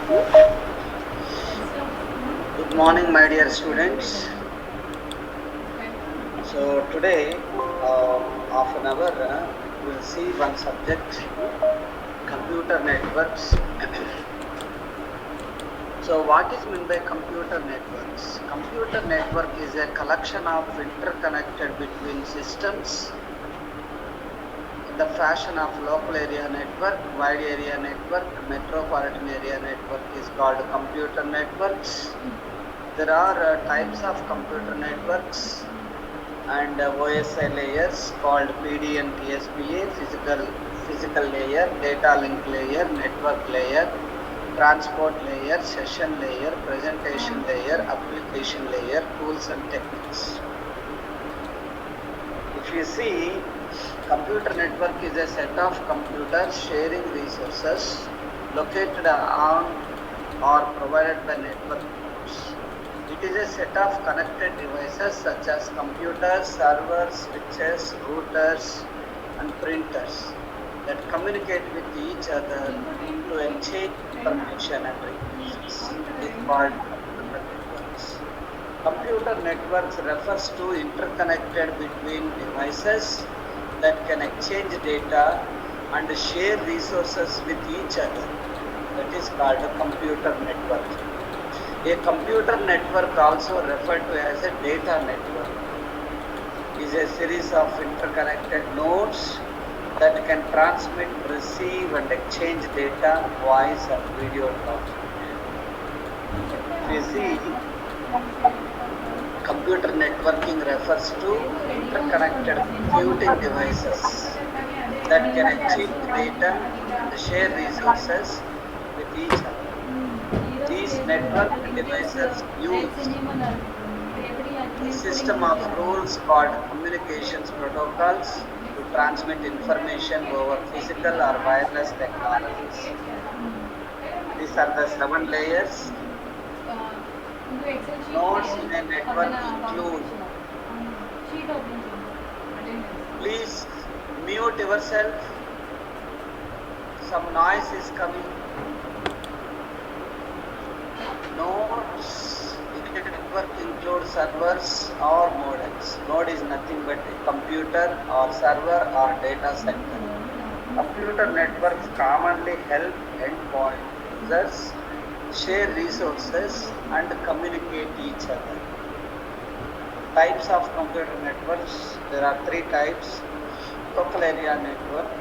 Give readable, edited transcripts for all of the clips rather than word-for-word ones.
Good morning, my dear students. So today, half an hour, we'll see one subject, computer networks. So what is meant by computer networks? Computer network is a collection of interconnected between systems in the fashion of local area network, wide area network, metropolitan area network is called computer networks. There are types of computer networks and OSI layers called PD and TSPA, physical layer, data link layer, network layer, transport layer, session layer, presentation layer, application layer, tools and techniques. If you see, computer network is a set of computers sharing resources located on or provided by network nodes. It is a set of connected devices such as computers, servers, switches, routers, and printers that communicate with each other to exchange information and resources. It is called computer networks. Computer networks refers to interconnected between devices that can exchange data and share resources with each other. That is called a computer network. A computer network, also referred to as a data network, is a series of interconnected nodes that can transmit, receive and exchange data, voice and video transmission. If you see, computer networking refers to interconnected computing devices that can exchange data and share resources with each other. These network devices use a system of rules called communications protocols to transmit information over physical or wireless technologies. These are the 7 layers. Nodes in a network include. Please mute yourself. Some noise is coming. Nodes in a network include servers or modems. Node is nothing but a computer or server or data center. Computer networks commonly help endpoint users share resources and communicate each other. Types of computer networks, there are 3 types: local area network,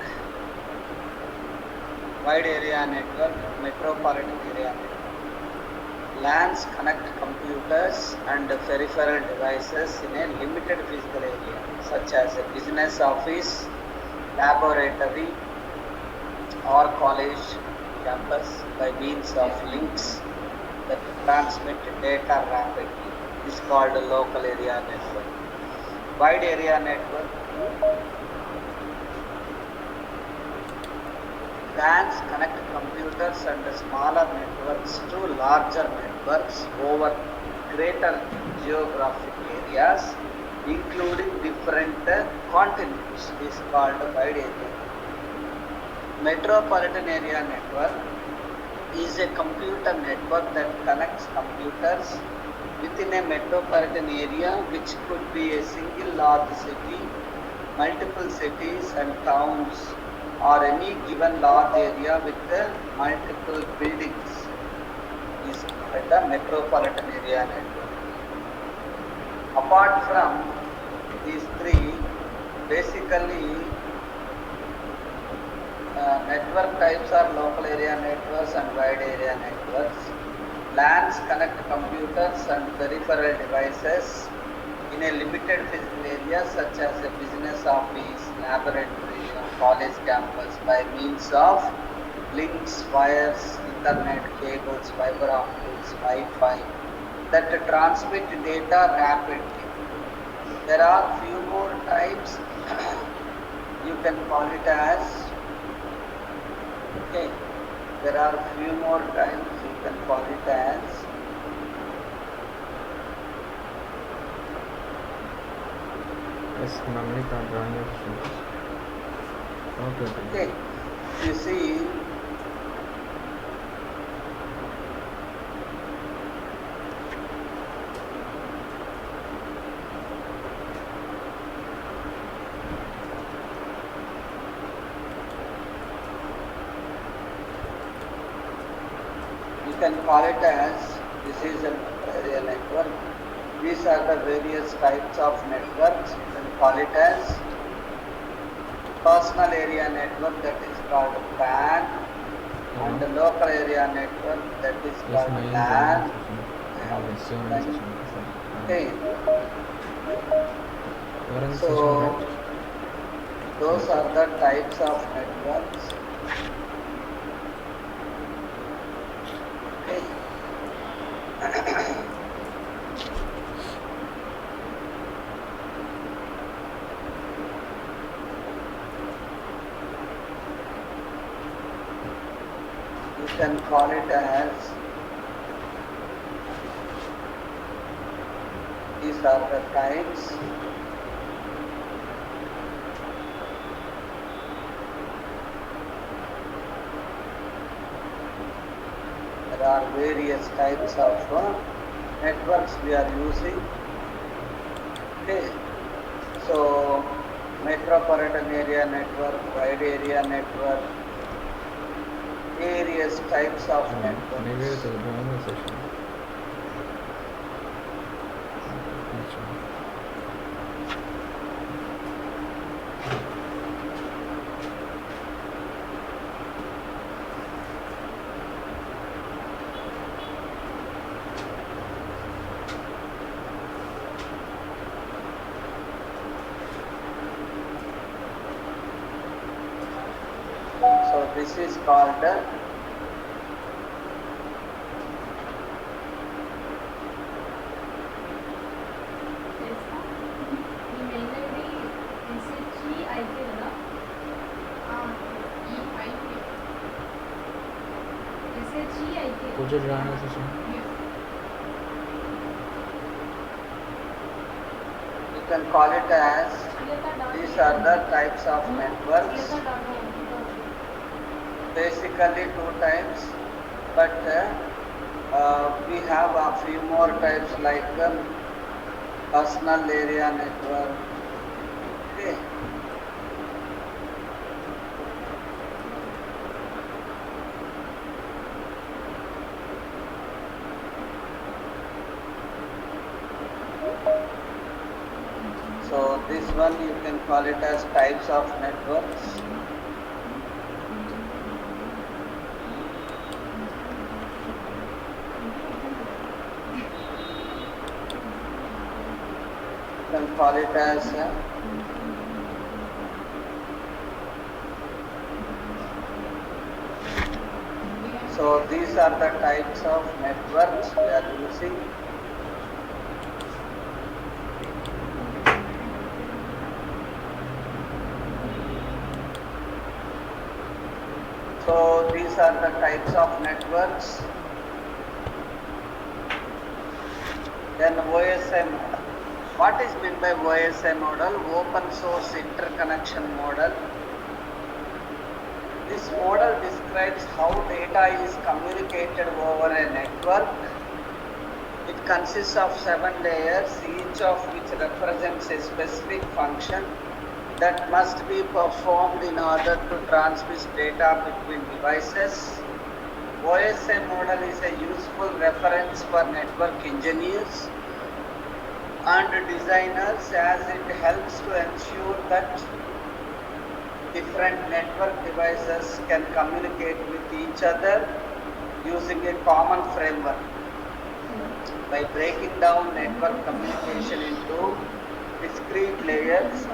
wide area network, metropolitan area network. LANs connect computers and peripheral devices in a limited physical area, such as a business office, laboratory, or college campus by means of links that transmit data rapidly. This is called a local area network. Wide area network. LANs connect computers and smaller networks to larger networks over greater geographic areas, including different continents. This is called wide area. Metropolitan area network is a computer network that connects computers within a metropolitan area, which could be a single large city, multiple cities and towns, or any given large area with multiple buildings. Is called the metropolitan area network. Apart from these 3, basically network types are local area networks and wide area networks. LANs connect computers and peripheral devices in a limited physical area, such as a business office, laboratory, or college campus by means of links, wires, Ethernet cables, fiber optics, Wi-Fi that transmit data rapidly. There are few more types. You can call it as. Okay, there are few more types. You can call it as. Yes, Namrita, join your students. Okay, you see, can call it as, this is an area network. These are the various types of networks. You can call it as personal area network, that is called PAN, and the local area network, that is Yes, called my LAN. session. Okay. Session, So right? those are the types of networks. Okay. You can call it as, these are the types. There are various types of networks we are using. Okay. So metropolitan area network, wide area network, various types of networks. Maybe it's a join session. So this is called Puja join session. you can call it as, these are the types of networks. Basically two types, but we have a few more types like personal area network. Okay. So this one you can call it as types of networks. You can call it as so these are the types of networks we are using. So these are the types of networks. Then OSI model. What is meant by OSI model? Open source interconnection model. This model describes how data is communicated over a network. It consists of 7 layers, each of which represents a specific function that must be performed in order to transmit data between devices. OSI model is a useful reference for network engineers and designers, as it helps to ensure that different network devices can communicate with each other using a common framework. By breaking down network communication into discrete layers,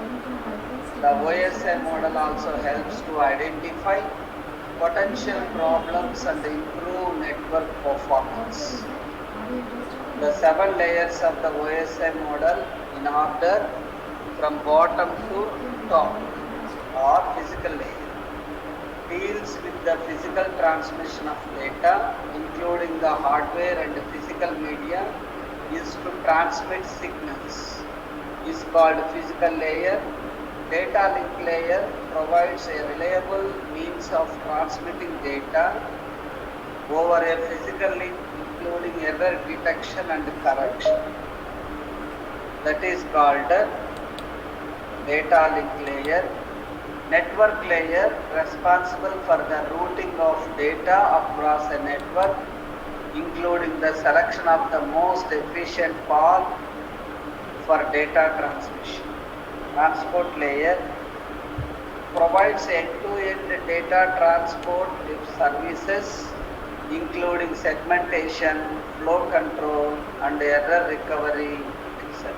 the OSI model also helps to identify potential problems and improve network performance. The 7 layers of the OSI model in order from bottom to top are physical layer. Deals with the physical transmission of data, including the hardware and the physical media, is to transmit signals. Is called physical layer. Data link layer provides a reliable means of transmitting data over a physical link, including error detection and correction. That is called data link layer. Network layer responsible for the routing of data across a network including the selection of the most efficient path for data transmission. Transport layer provides end-to-end data transport services, including segmentation, flow control, and error recovery, etc.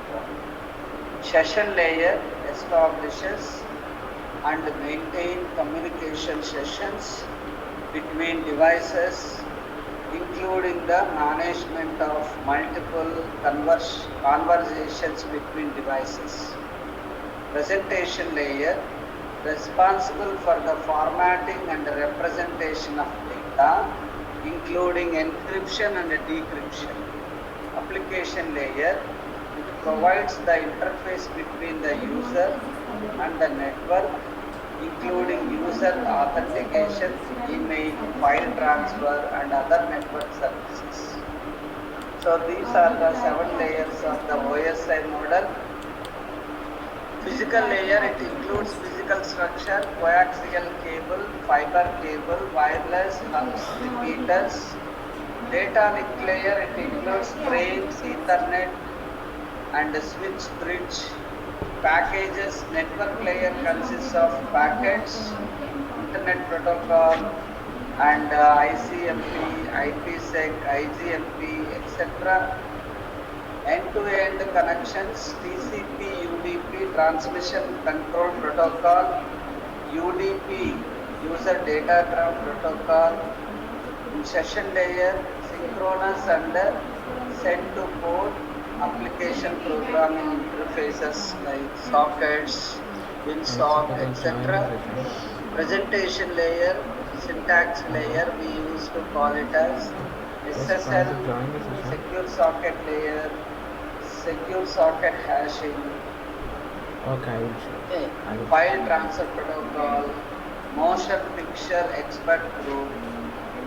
Session layer establishes and maintains communication sessions between devices, including the management of multiple conversations between devices. Presentation layer responsible for the formatting and representation of data, including encryption and decryption. Application layer provides the interface between the user and the network, including user authentication, email, file transfer, and other network services. So these are the 7 layers of the OSI model. Physical layer, it includes physical structure, coaxial cable, fiber cable, wireless hubs, repeaters. Data link layer, it includes frames, Ethernet, and switch bridge. Packages. Network layer consists of packets, Internet Protocol, and ICMP, IPsec, IGMP, etc. End-to-end connections, TCP, UDP, Transmission Control Protocol, UDP, User Datagram Protocol. In session layer, synchronous and send-to-port application programming interfaces like sockets, WinSock, etc. Presentation layer, syntax layer, we used to call it as SSL, secure socket layer, secure socket hashing, file transfer protocol, motion picture expert group,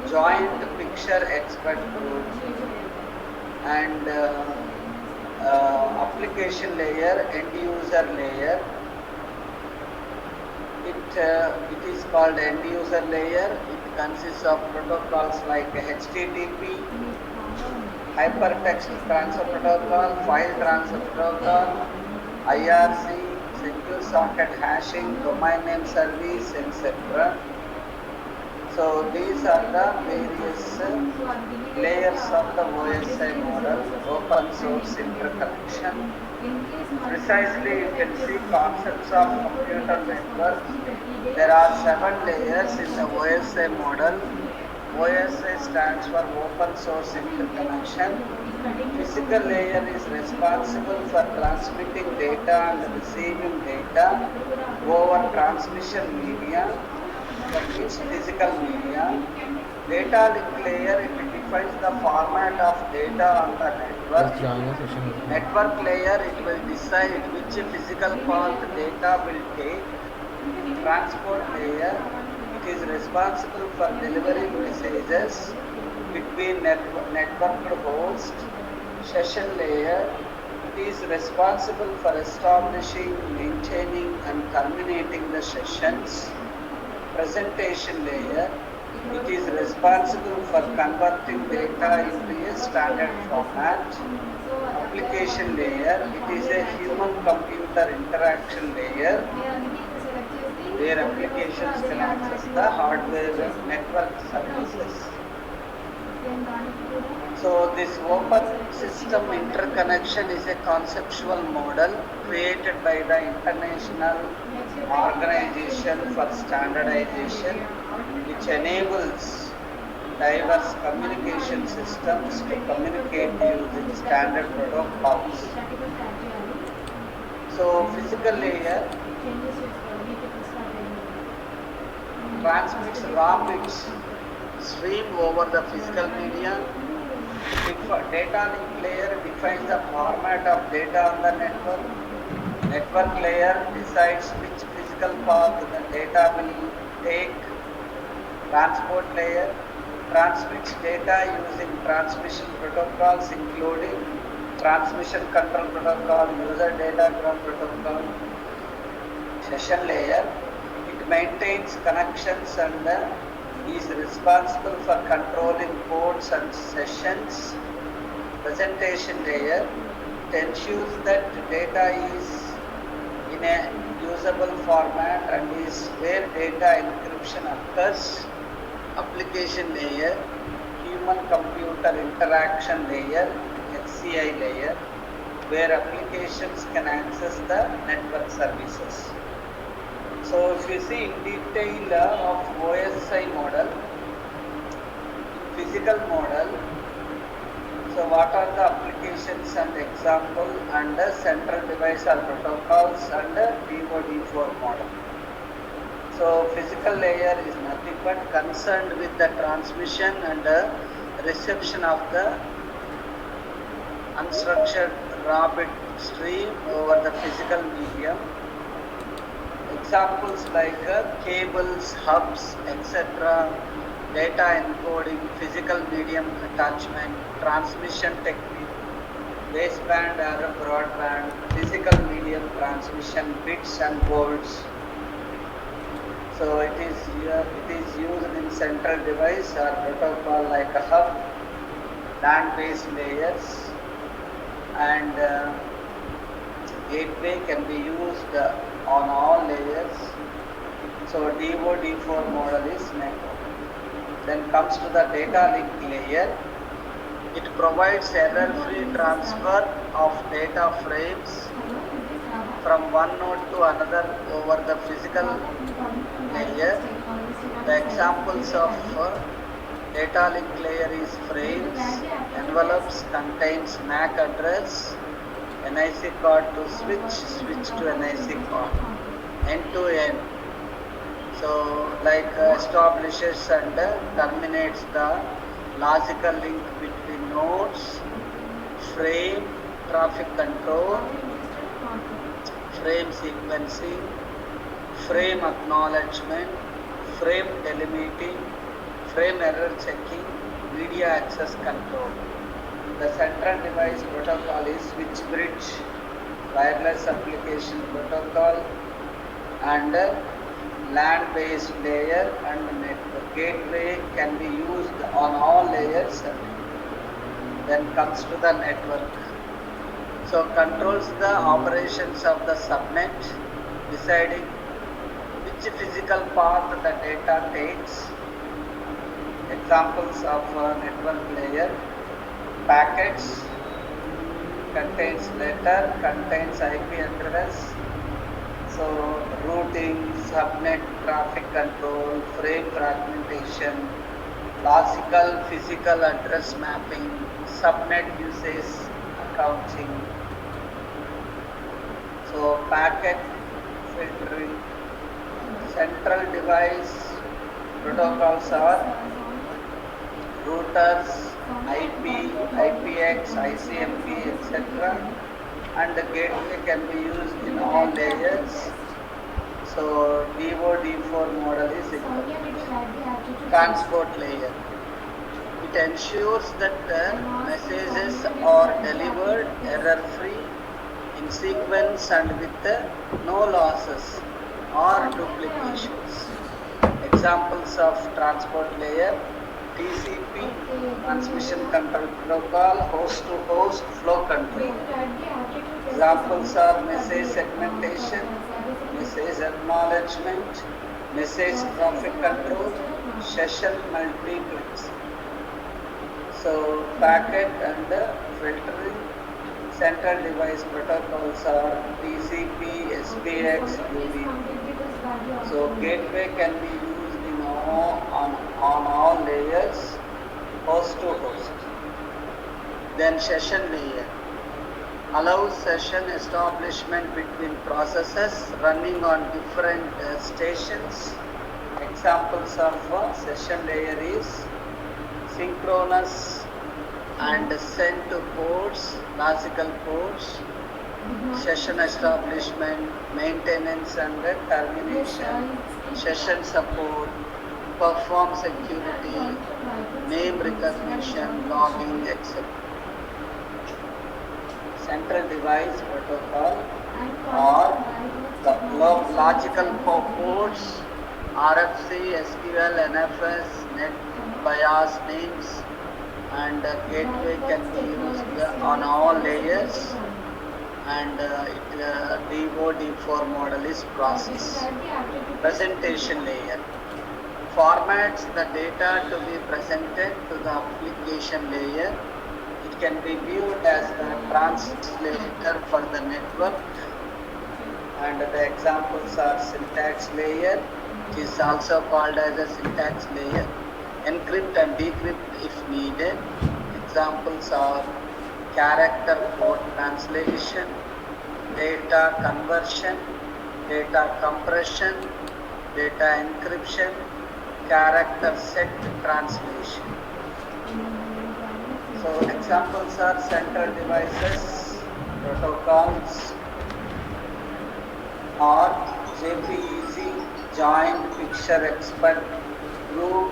joint picture expert group, and application layer, end user layer. It is called end user layer. It consists of protocols like HTTP, hypertext transfer protocol, file transfer protocol, IRC, secure socket hashing, domain name service, etc. So these are the various layers of the OSI model, open source interconnection. Precisely, you can see concepts of computer networks. There are 7 layers in the OSI model. OSI stands for open source interconnection. Physical layer is responsible for transmitting data and receiving data over transmission media, that means physical media. Data link layer, it defines the format of data on the network. Network layer, it will decide which physical path data will take. Transport layer, it is responsible for delivering messages between networked hosts. Session layer, it is responsible for establishing, maintaining, and terminating the sessions. Presentation layer, it is responsible for converting data into a standard format. Application layer, it is a human-computer interaction layer where applications can access the hardware network services. So this open system interconnection is a conceptual model created by the International Organization for Standardization, which enables diverse communication systems to communicate using standard protocols. So physical layer transmits raw bits stream over the physical media. Data link layer defines the format of data on the network. Network layer decides which physical path the data will take. Transport layer transmits data using transmission protocols including transmission control protocol, user datagram protocol. Session layer, it maintains connections and is responsible for controlling ports and sessions. Presentation layer, it ensures that data is in a usable format and is where data encryption occurs. Application layer, human computer interaction layer, HCI layer, where applications can access the network services. So if you see in detail of OSI model, physical model, so what are the applications and example and central device or protocols and DO-D4 model. So physical layer is nothing but concerned with the transmission and reception of the unstructured raw bit stream over the physical medium. Examples like cables, hubs, etc., data encoding, physical medium attachment, transmission technique, baseband or broadband, physical medium transmission, bits and volts. So it is used in central device or protocol like a hub, LAN-based layers, and gateway can be used on all layers. So DO-D4 model is network. Then comes to the data link layer. It provides error-free transfer of data frames from one node to another over the physical layer. The examples of data link layer is frames, envelopes contains MAC address, NIC card to switch to NIC card, end to end. So like establishes and terminates the logical link between nodes, frame, traffic control, frame sequencing, frame acknowledgement, frame delimiting, frame error checking, media access control. The central device protocol is switch bridge, wireless application protocol, and LAN-based layer and network. Gateway can be used on all layers. Then comes to the network. So controls the operations of the subnet, deciding which physical path the data takes. Examples of network layer: packets, contains letter, contains IP address. So routing, subnet, traffic control, frame fragmentation, logical physical address mapping, subnet usage accounting. So packet filtering. Central device protocols are routers, IP, IPX, ICMP, etc. And the gateway can be used in all layers. So DO-D4 model is transport layer. It ensures that the messages are delivered error-free, in sequence and with no losses or duplications. Examples of transport layer: TCP, transmission control protocol, host-to-host flow control. Examples are message segmentation, message acknowledgement, message traffic control, session multiplexing. So packet and filtering. Central device protocols are TCP, SPX, UDP. So gateway can be used in on all layers, host to host. Then session layer allows session establishment between processes running on different stations. Examples of session layer is synchronous and send to ports, logical ports, session establishment, maintenance and termination, session support, perform security, name recognition, logging, etc. Central device protocol or the logical ports RFC, SQL, NFS, net bias names, and gateway can be used on all layers, and DO-D4 model is process. Presentation layer formats the data to be presented to the application layer. It can be viewed as the translator for the network, and the examples are syntax layer, which is also called as a syntax layer, encrypt and decrypt if needed. Examples are character code translation, data conversion, data compression, data encryption, character set translation. So examples are central devices, protocols, or JPEG, Joint Picture Expert Group,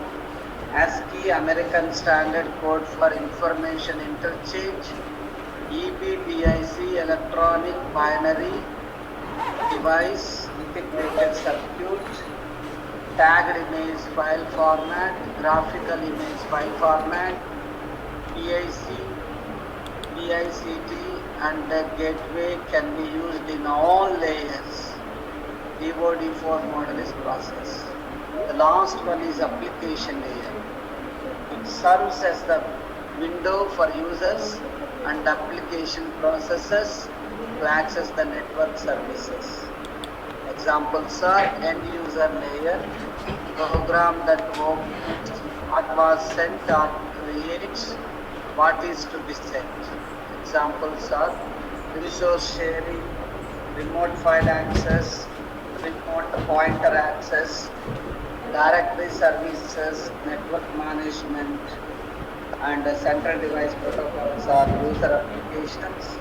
ASCII American Standard Code for Information Interchange, EBDIC Electronic Binary Device Integrated Circuit, Tagged Image File Format, Graphical Image File Format, PIC, PICT, and the gateway can be used in all layers. DO-D4 model is process. The last one is application layer. It serves as the window for users and application processes to access the network services. Examples are end user layer, program that opens what was sent or creates what is to be sent. Examples are resource sharing, remote file access, remote pointer access, directory services, network management, and central device protocols are user applications,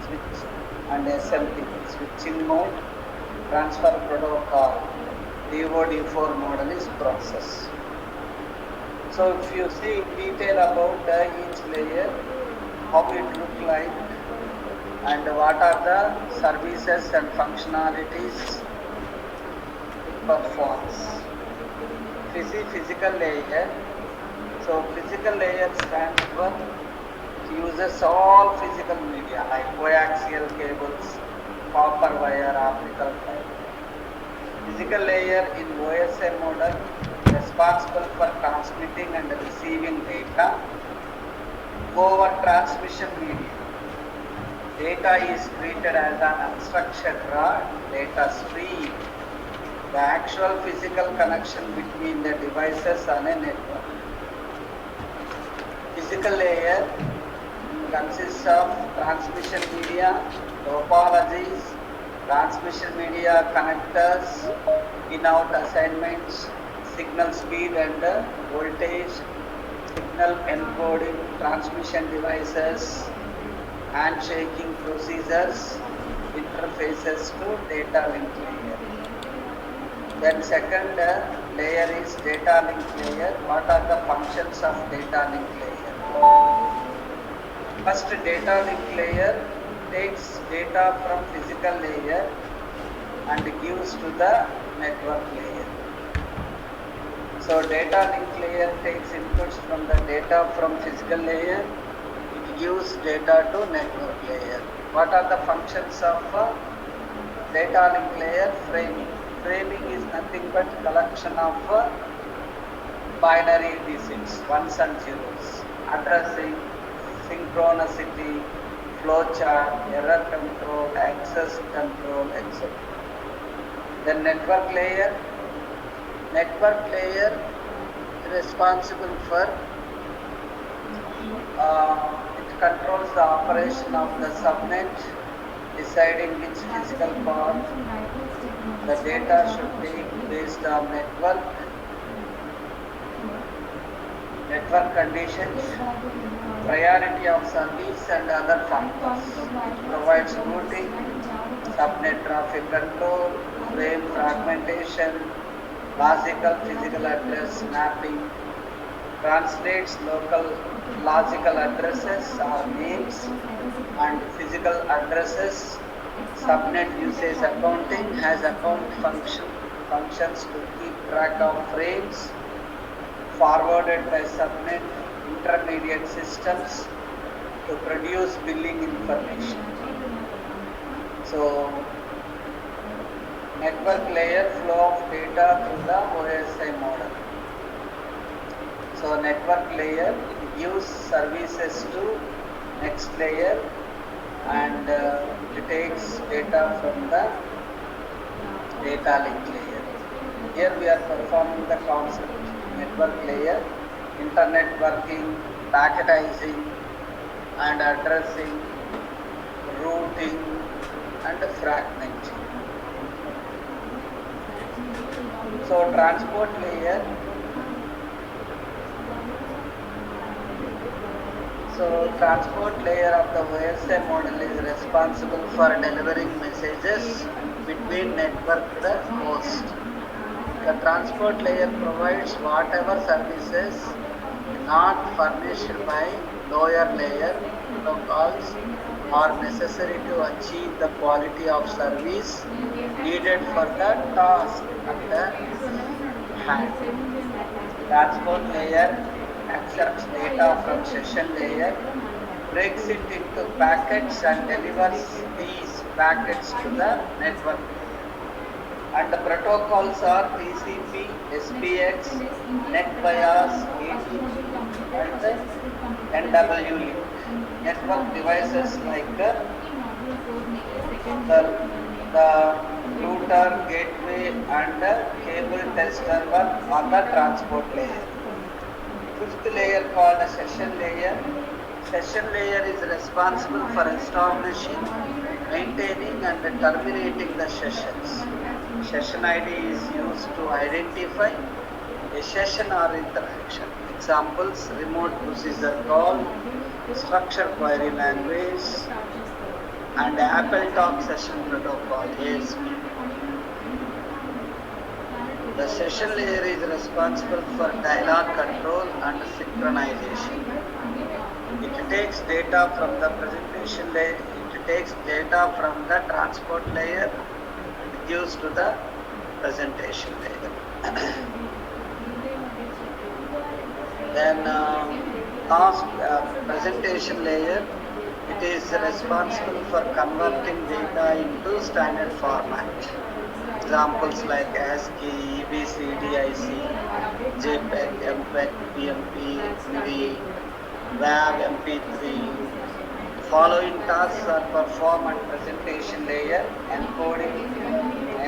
switch and SMT, switching mode, transfer protocol. DO-D4 model is process. So if you see in detail about each layer, how it look like, and what are the services and functionalities it performs. Physical layer. So physical layer stands for it uses all physical media like coaxial cables, copper wire, optical fiber. Physical layer in OSI model responsible for transmitting and receiving data over transmission medium. Data is treated as an unstructured raw data stream, the actual physical connection between the devices on a network. Physical layer consists of transmission media, topologies, transmission media connectors, in-out assignments, signal speed and voltage, signal encoding, transmission devices, handshaking procedures, interfaces to data link layer. Then second layer is data link layer. What are the functions of data link layer? First, data link layer takes data from physical layer and gives to the network layer. So data link layer takes inputs from the data from physical layer. It gives data to network layer. What are the functions of data link layer? Framing. Framing is nothing but collection of binary digits, ones and zeros, addressing, synchronicity, flowchart, error control, access control, etc. Then network layer. Network layer is responsible for it controls the operation of the subnet, deciding which physical path the data should take based on network conditions, priority of service and other factors. It provides routing, subnet traffic control, frame fragmentation, logical physical address mapping, translates logical addresses or names and physical addresses. Subnet usage accounting has account function functions to keep track of frames, forwarded by subnet intermediate systems to produce billing information. So, network layer flow of data through the OSI model. So, network layer gives services to next layer and it takes data from the data link layer. Here we are performing the concept network layer, internet working, packetizing and addressing, routing and fragmenting. So transport layer. So transport layer of the OSI model is responsible for delivering messages between networked hosts. The transport layer provides whatever services not furnished by lower layer protocols are necessary to achieve the quality of service needed for the task at the hand. Transport layer accepts data from session layer, breaks it into packets and delivers these packets to the network layer. And the protocols are TCP, SPX, NetBIOS, ATP and NWLink. Network devices like the router, gateway and cable test server on the transport layer. Fifth layer called a session layer. Session layer is responsible for establishing, maintaining and terminating the sessions. Session ID is used to identify a session or interaction. Examples: remote procedure call, structured query language, and Apple Talk session protocol ASP. The session layer is responsible for dialog control and synchronization. It takes data from the presentation layer, it takes data from the transport layer and gives to the presentation layer. Then presentation layer, it is responsible for converting data into standard format. Examples like ASCII, EBCD, IC, JPEG, MPEG, PMP, MIDI, WAV, MP3. Following tasks are performed at presentation layer: encoding,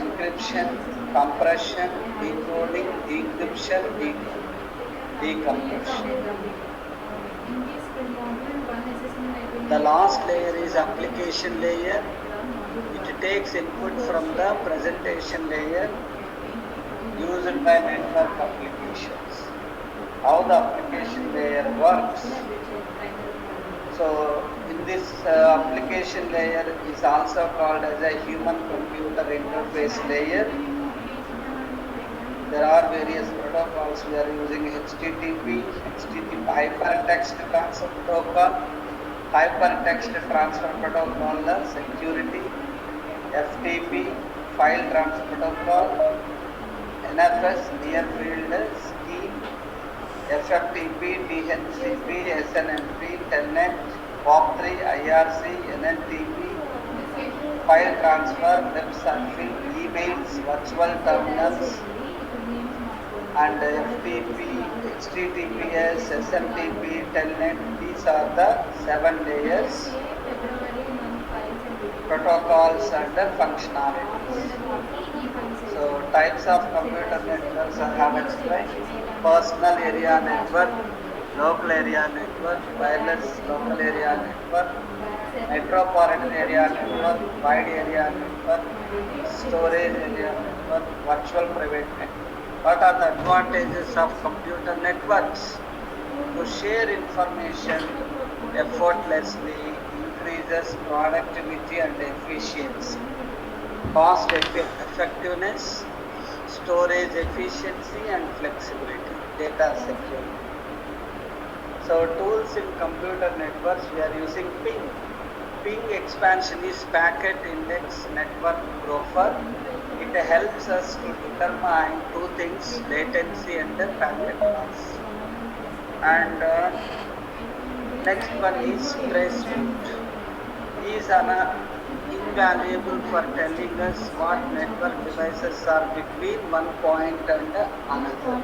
encryption, compression, decoding, decryption, decompression. The last layer is application layer. It takes input from the presentation layer used by network applications. How the application layer works. So in this application layer is also called as a human-computer interface layer. There are various protocols. We are using HTTP hypertext transfer protocol, hypertext transfer protocol, security, FTP, file transfer protocol, NFS, near field scheme, FFTP, DHCP, SNMP, Telnet, POP3, IRC, NNTP, file transfer, web surfing, emails, virtual terminals, and FTP, HTTPS, SMTP, Telnet. These are the 7 layers, protocols and functionalities. So types of computer networks I have explained: personal area network, local area network, wireless local area network, metropolitan area network, wide area network, storage area network, virtual private network. What are the advantages of computer networks? To share information effortlessly increases productivity and efficiency, cost effectiveness, storage efficiency and flexibility, data security. So tools in computer networks, we are using ping. Ping expansion is packet index network gopher. It it helps us to determine two things, latency and the packet loss. And next one is trace route. Is invaluable for telling us what network devices are between one point and another.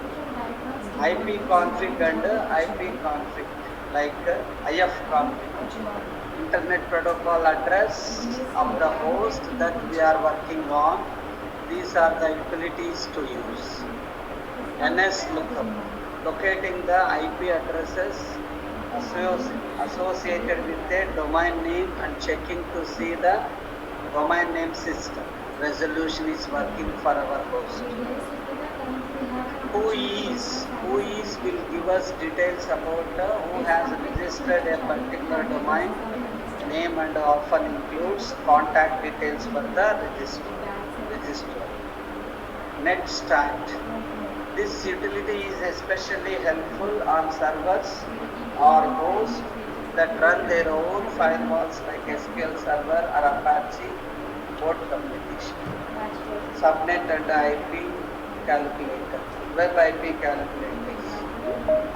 IP config and IP config, like IF config, Internet Protocol address of the host that we are working on. These are the utilities to use. NS lookup, locating the IP addresses associated with a domain name and checking to see the domain name system resolution is working for our host. Who is will give us details about who has registered a particular domain name and often includes contact details for the registrar. Net stat. This utility is especially helpful on servers or hosts that run their own firewalls like SQL Server or Apache port communication. Subnet and IP calculator, web IP calculators,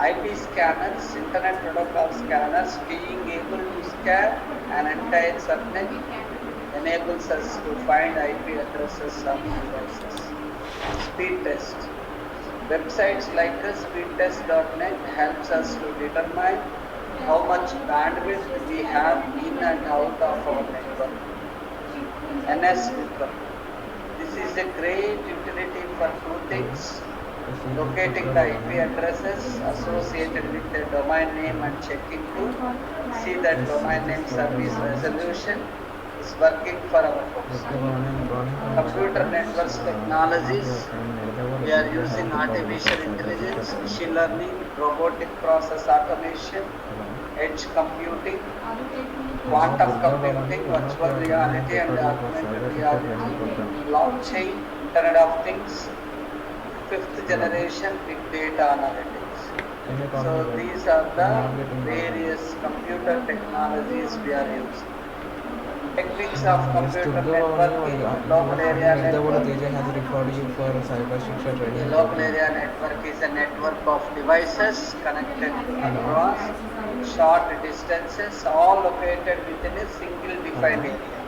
IP scanners, Internet Protocol scanners being able to scan an entire subnet enables us to find IP addresses of devices. Speed test. Websites like speedtest.net helps us to determine how much bandwidth we have in and out of our network. NS Lookup. This is a great utility for two things: locating the IP addresses associated with the domain name and checking to see that domain name service resolution is working for our host. Computer networks technologies. We are using artificial intelligence, machine learning, robotic process automation, edge computing, quantum computing, virtual reality and augmented reality, blockchain, Internet of Things, fifth generation big data analytics. So these are the various computer technologies we are using. Techniques of computer networking, local area network. A local area network is a network of devices connected across short distances, all located within a single defined area.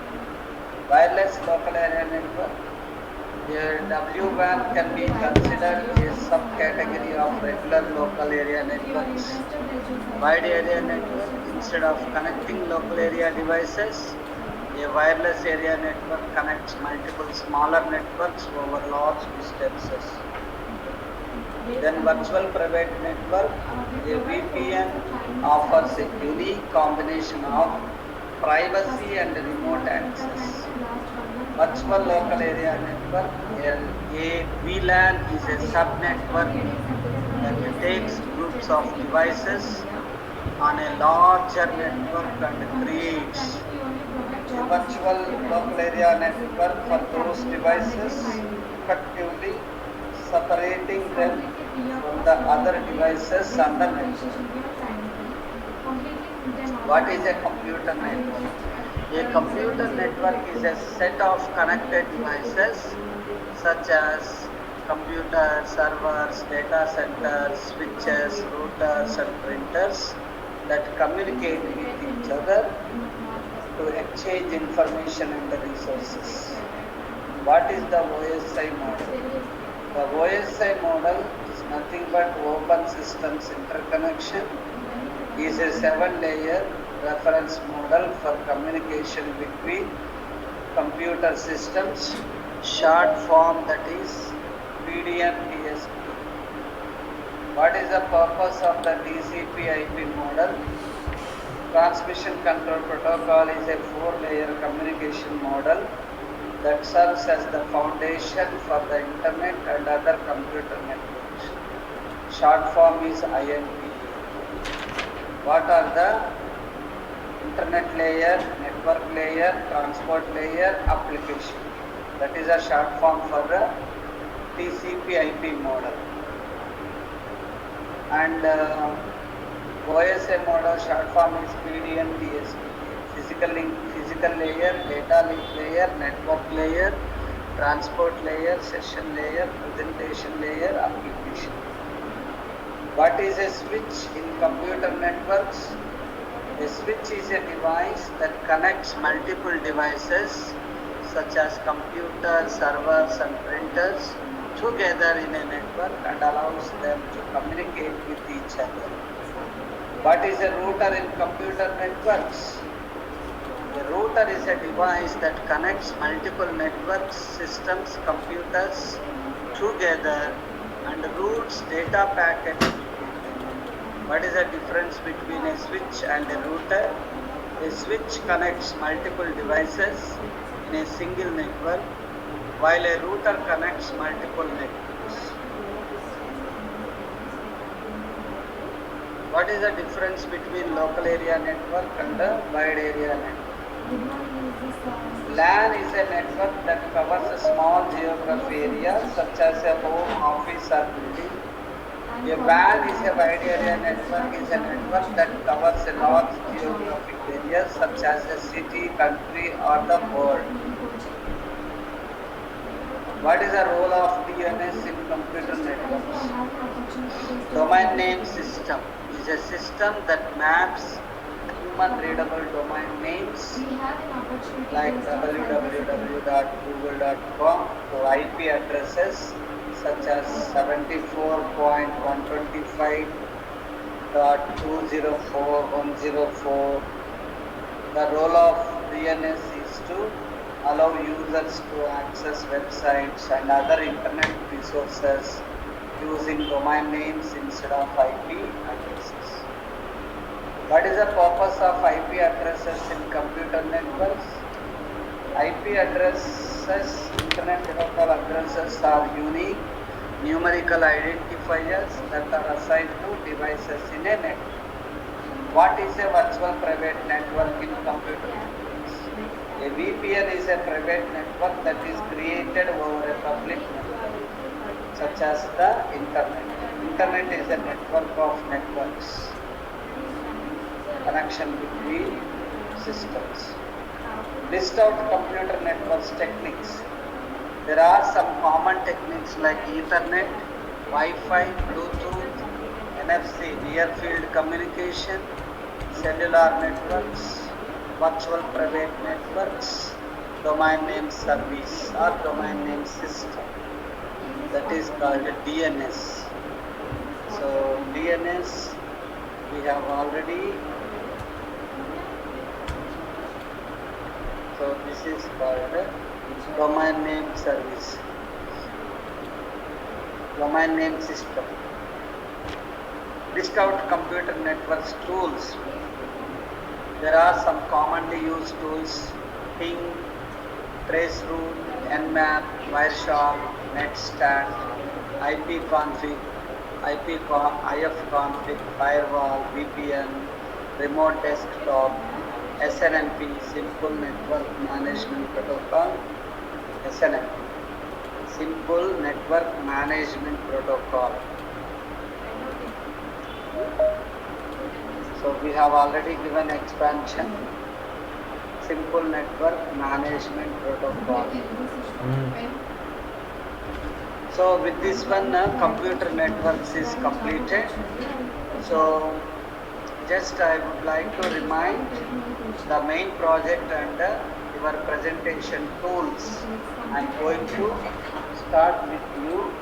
Wireless local area network. A WWAN can be considered a subcategory of regular local area networks. Wide area network, instead of connecting local area devices, a wireless area network connects multiple smaller networks over large distances. Then virtual private network, a VPN offers a unique combination of privacy and remote access. Virtual local area network, a VLAN is a subnetwork that takes groups of devices on a larger network and creates a virtual local area network for those devices, effectively separating them from the other devices on the network. What is a computer network? A computer network is a set of connected devices such as computers, servers, data centers, switches, routers and printers that communicate with each other to exchange information and the resources. What is the OSI model? The OSI model is nothing but open systems interconnection. It is a 7-layer reference model for communication between computer systems, short form that is PDM-TSP. What is the purpose of the TCP/IP model? Transmission Control Protocol is a 4-layer communication model that serves as the foundation for the internet and other computer networks. Short form is INP. What are the internet layer, network layer, transport layer, application? That is a short form for the TCP/IP model. And OSI model short form is PDM-TSP. Physical layer, data link layer, network layer, transport layer, session layer, presentation layer, application. What is a switch in computer networks? A switch is a device that connects multiple devices such as computers, servers and printers together in a network and allows them to communicate with each other. What is a router in computer networks? A router is a device that connects multiple network systems, computers together and routes data packets. What is the difference between a switch and a router? A switch connects multiple devices in a single network, while a router connects multiple networks. What is the difference between local area network and a wide area network? LAN is a network that covers a small geographic area such as a home, office or building. A WAN is a wide area network, is a network that covers a large geographic area such as a city, country or the world. What is the role of DNS in computer networks? Domain name system is a system that maps human readable domain names like www.google.com to IP addresses such as 74.125.204.104. The role of DNS is to allow users to access websites and other internet resources using domain names instead of IP addresses. What is the purpose of IP addresses in computer networks? IP addresses, internet protocol addresses are unique numerical identifiers that are assigned to devices in a network. What is a virtual private network in computer networks? A VPN is a private network that is created over a public network, such as the internet. Internet is a network of networks, connection between systems. List out computer networks techniques. There are some common techniques like Ethernet, Wi-Fi, Bluetooth, NFC, near field communication, cellular networks, virtual private networks, domain name service or domain name system. That is called DNS. So DNS we have already. So this is called domain name service, domain name system. List out computer networks tools. There are some commonly used tools: ping, traceroute, nmap, wireshark, netstat, ipconfig, ifconfig, firewall, VPN, remote desktop, SNMP, Simple Network Management Protocol, SNMP, Simple Network Management Protocol. So we have already given expansion, Simple Network Management Protocol. So with this one, computer networks is completed. So just I would like to remind the main project and your presentation tools. I am going to start with you.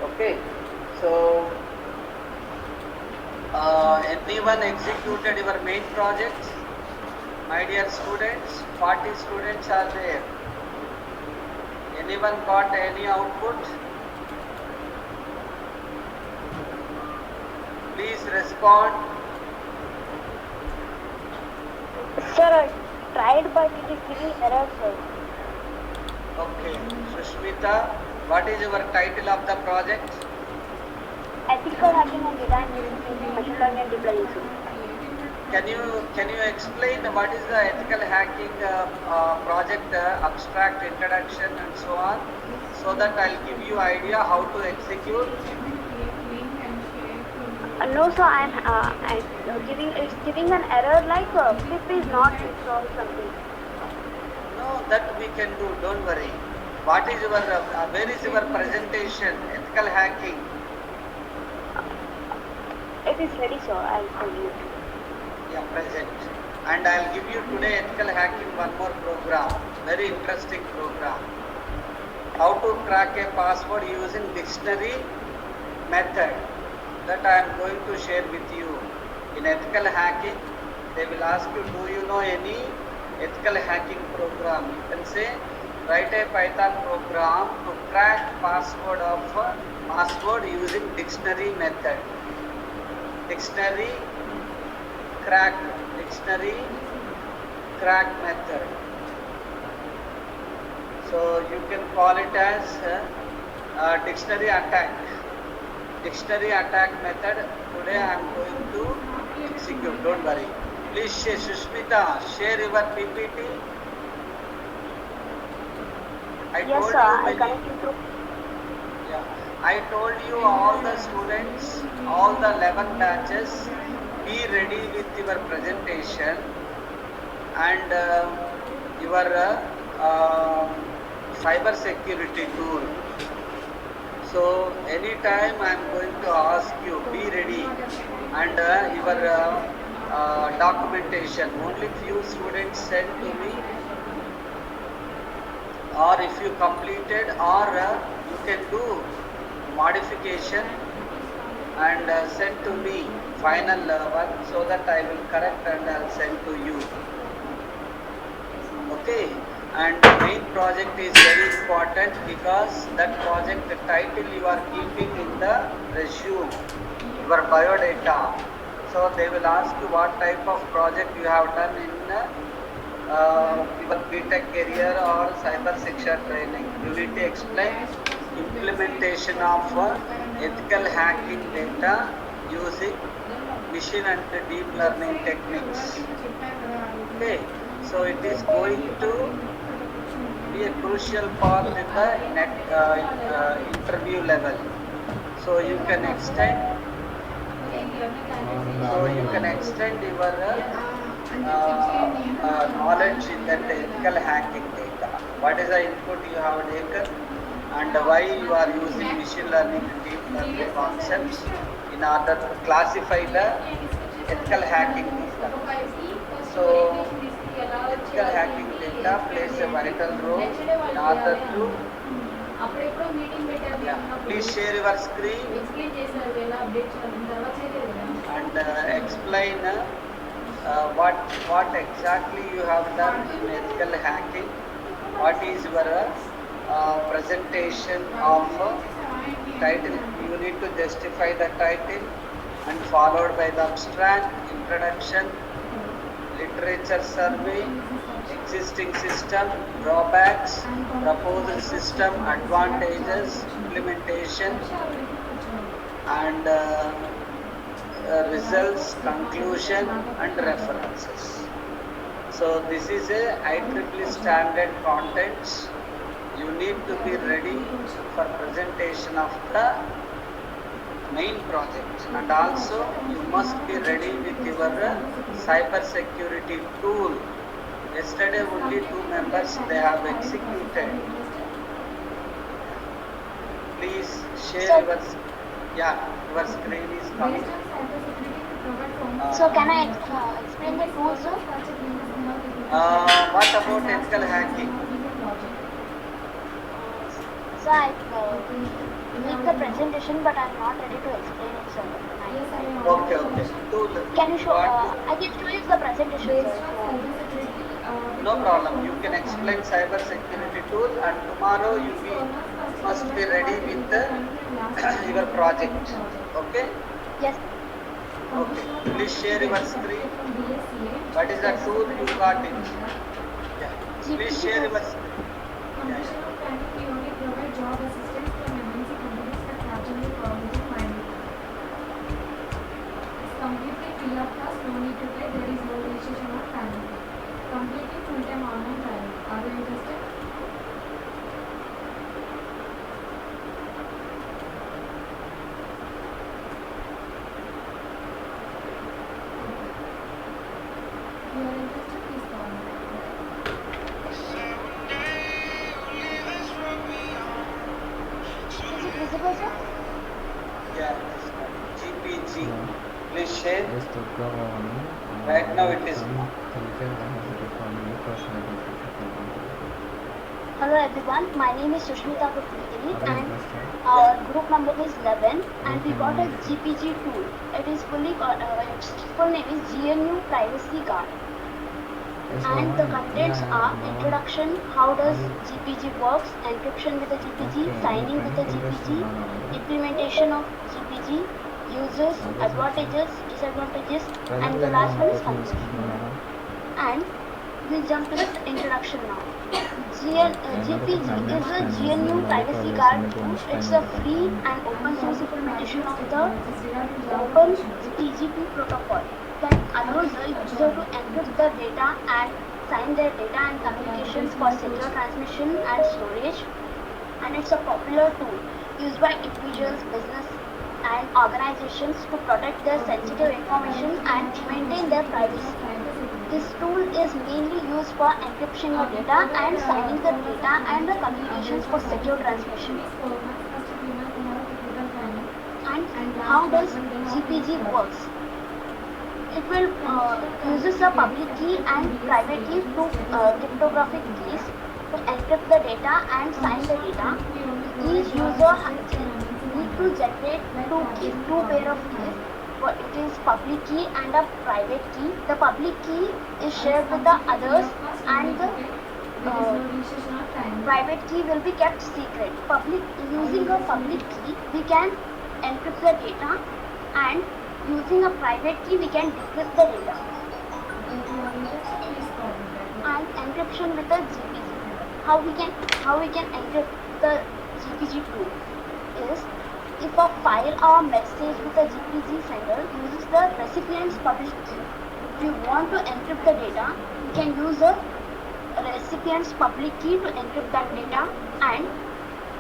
Okay, so anyone executed your main project? My dear students, 40 students are there. Anyone got any output? Please respond. Sir, I tried but it is giving error, sir. Okay, Sushmita, what is your title of the project? Ethical hacking and design using machine learning and deep learning. Can you explain what is the ethical hacking project abstract introduction and so on, so that I'll give you idea how to execute? No, sir, it's giving an error like pip is not installed something. No, that we can do, don't worry. What is your, where is your presentation, ethical hacking? It is ready, sir. I'll tell you. Yeah, present. And I'll give you today ethical hacking one more program, very interesting program. How to crack a password using dictionary method. That I am going to share with you. In ethical hacking, they will ask you, do you know any ethical hacking program? You can say, write a Python program to crack password using dictionary method. Dictionary crack method. So you can call it as dictionary attack. Dictionary attack method. Today I am going to execute. Don't worry. Please share, Sushmita, share your PPT. Yes, sir. I connect you to. Yeah, I told you all the students, all the 11 batches, be ready with your presentation and your cyber security tool. So anytime I am going to ask you, be ready, and your documentation. Only few students sent to me, or if you completed, or you can do modification and send to me final one, so that I will correct and I'll send to you. Okay. And the main project is very important, because that project, the title you are keeping in the resume, your biodata. So they will ask you what type of project you have done in your BTech career or cyber security training. You need to explain implementation of ethical hacking data using machine and deep learning techniques. Okay, so it is going to be a crucial part in the interview level. So you can extend. So you can extend your knowledge in that ethical hacking data. What is the input you have taken, and why you are using machine learning and deep learning concepts in order to classify the ethical hacking data. So ethical hacking data plays a vital role in order to. Yeah, please share your screen and explain what exactly you have done in ethical hacking. What is your presentation of title? You need to justify the title, and followed by the abstract, introduction, literature survey, existing system, drawbacks, proposed system, advantages, implementation, and results, conclusion, and references. So this is a IEEE standard contents. You need to be ready for presentation of the main project, and also you must be ready with your cyber security tool. Yesterday only 2 members they have executed. Please share your screen is coming. So can I explain the tool, sir? What about ethical hacking? So I make the presentation, but I'm not ready to explain it, sir. Okay. Tool. Can you show? I can show you the presentation, sir. No problem. You can explain cyber security tool, and tomorrow you must be ready with your project. Okay? Yes. Okay. Please share your screen. What is the tool you got it? Yeah. Please share your screen. Yeah. Completely free of cost, no need to pay, there is no registration or payment. Completely full-time online trial. Are you interested? If you are interested, please call me. Okay. is to go on. Right now it is. Hello everyone, my name is Sushmita Putri and our group number is 11 and we got a GPG tool. It is its full name is GNU Privacy Guard. And the contents are introduction, how does GPG works, encryption with the GPG, signing with the GPG, implementation of GPG, users, advantages, disadvantages, and the last one is conclusion. And we'll jump to the introduction now. GPG is a GNU Privacy Guard tool. It's a free and open source implementation of the Open GPG2 protocol that allows the user to encrypt the data and sign their data and communications for secure transmission and storage. And it's a popular tool used by individuals, business, and organizations to protect their sensitive information and maintain their privacy. This tool is mainly used for encrypting your data and signing the data and the communications for secure transmission. And how does GPG works? It will uses a public key and private key, two cryptographic keys to encrypt the data and sign the data. Each user need to generate two pair of keys. But it is public key and a private key. The public key is shared with the others and the private key will be kept secret. Using a public key we can encrypt the data and using a private key we can decrypt the data. And encryption with the GPG. How we can encrypt the GPG tool is if a file or message with a GPG sender uses the recipient's public key. If you want to encrypt the data, you can use the recipient's public key to encrypt that data, and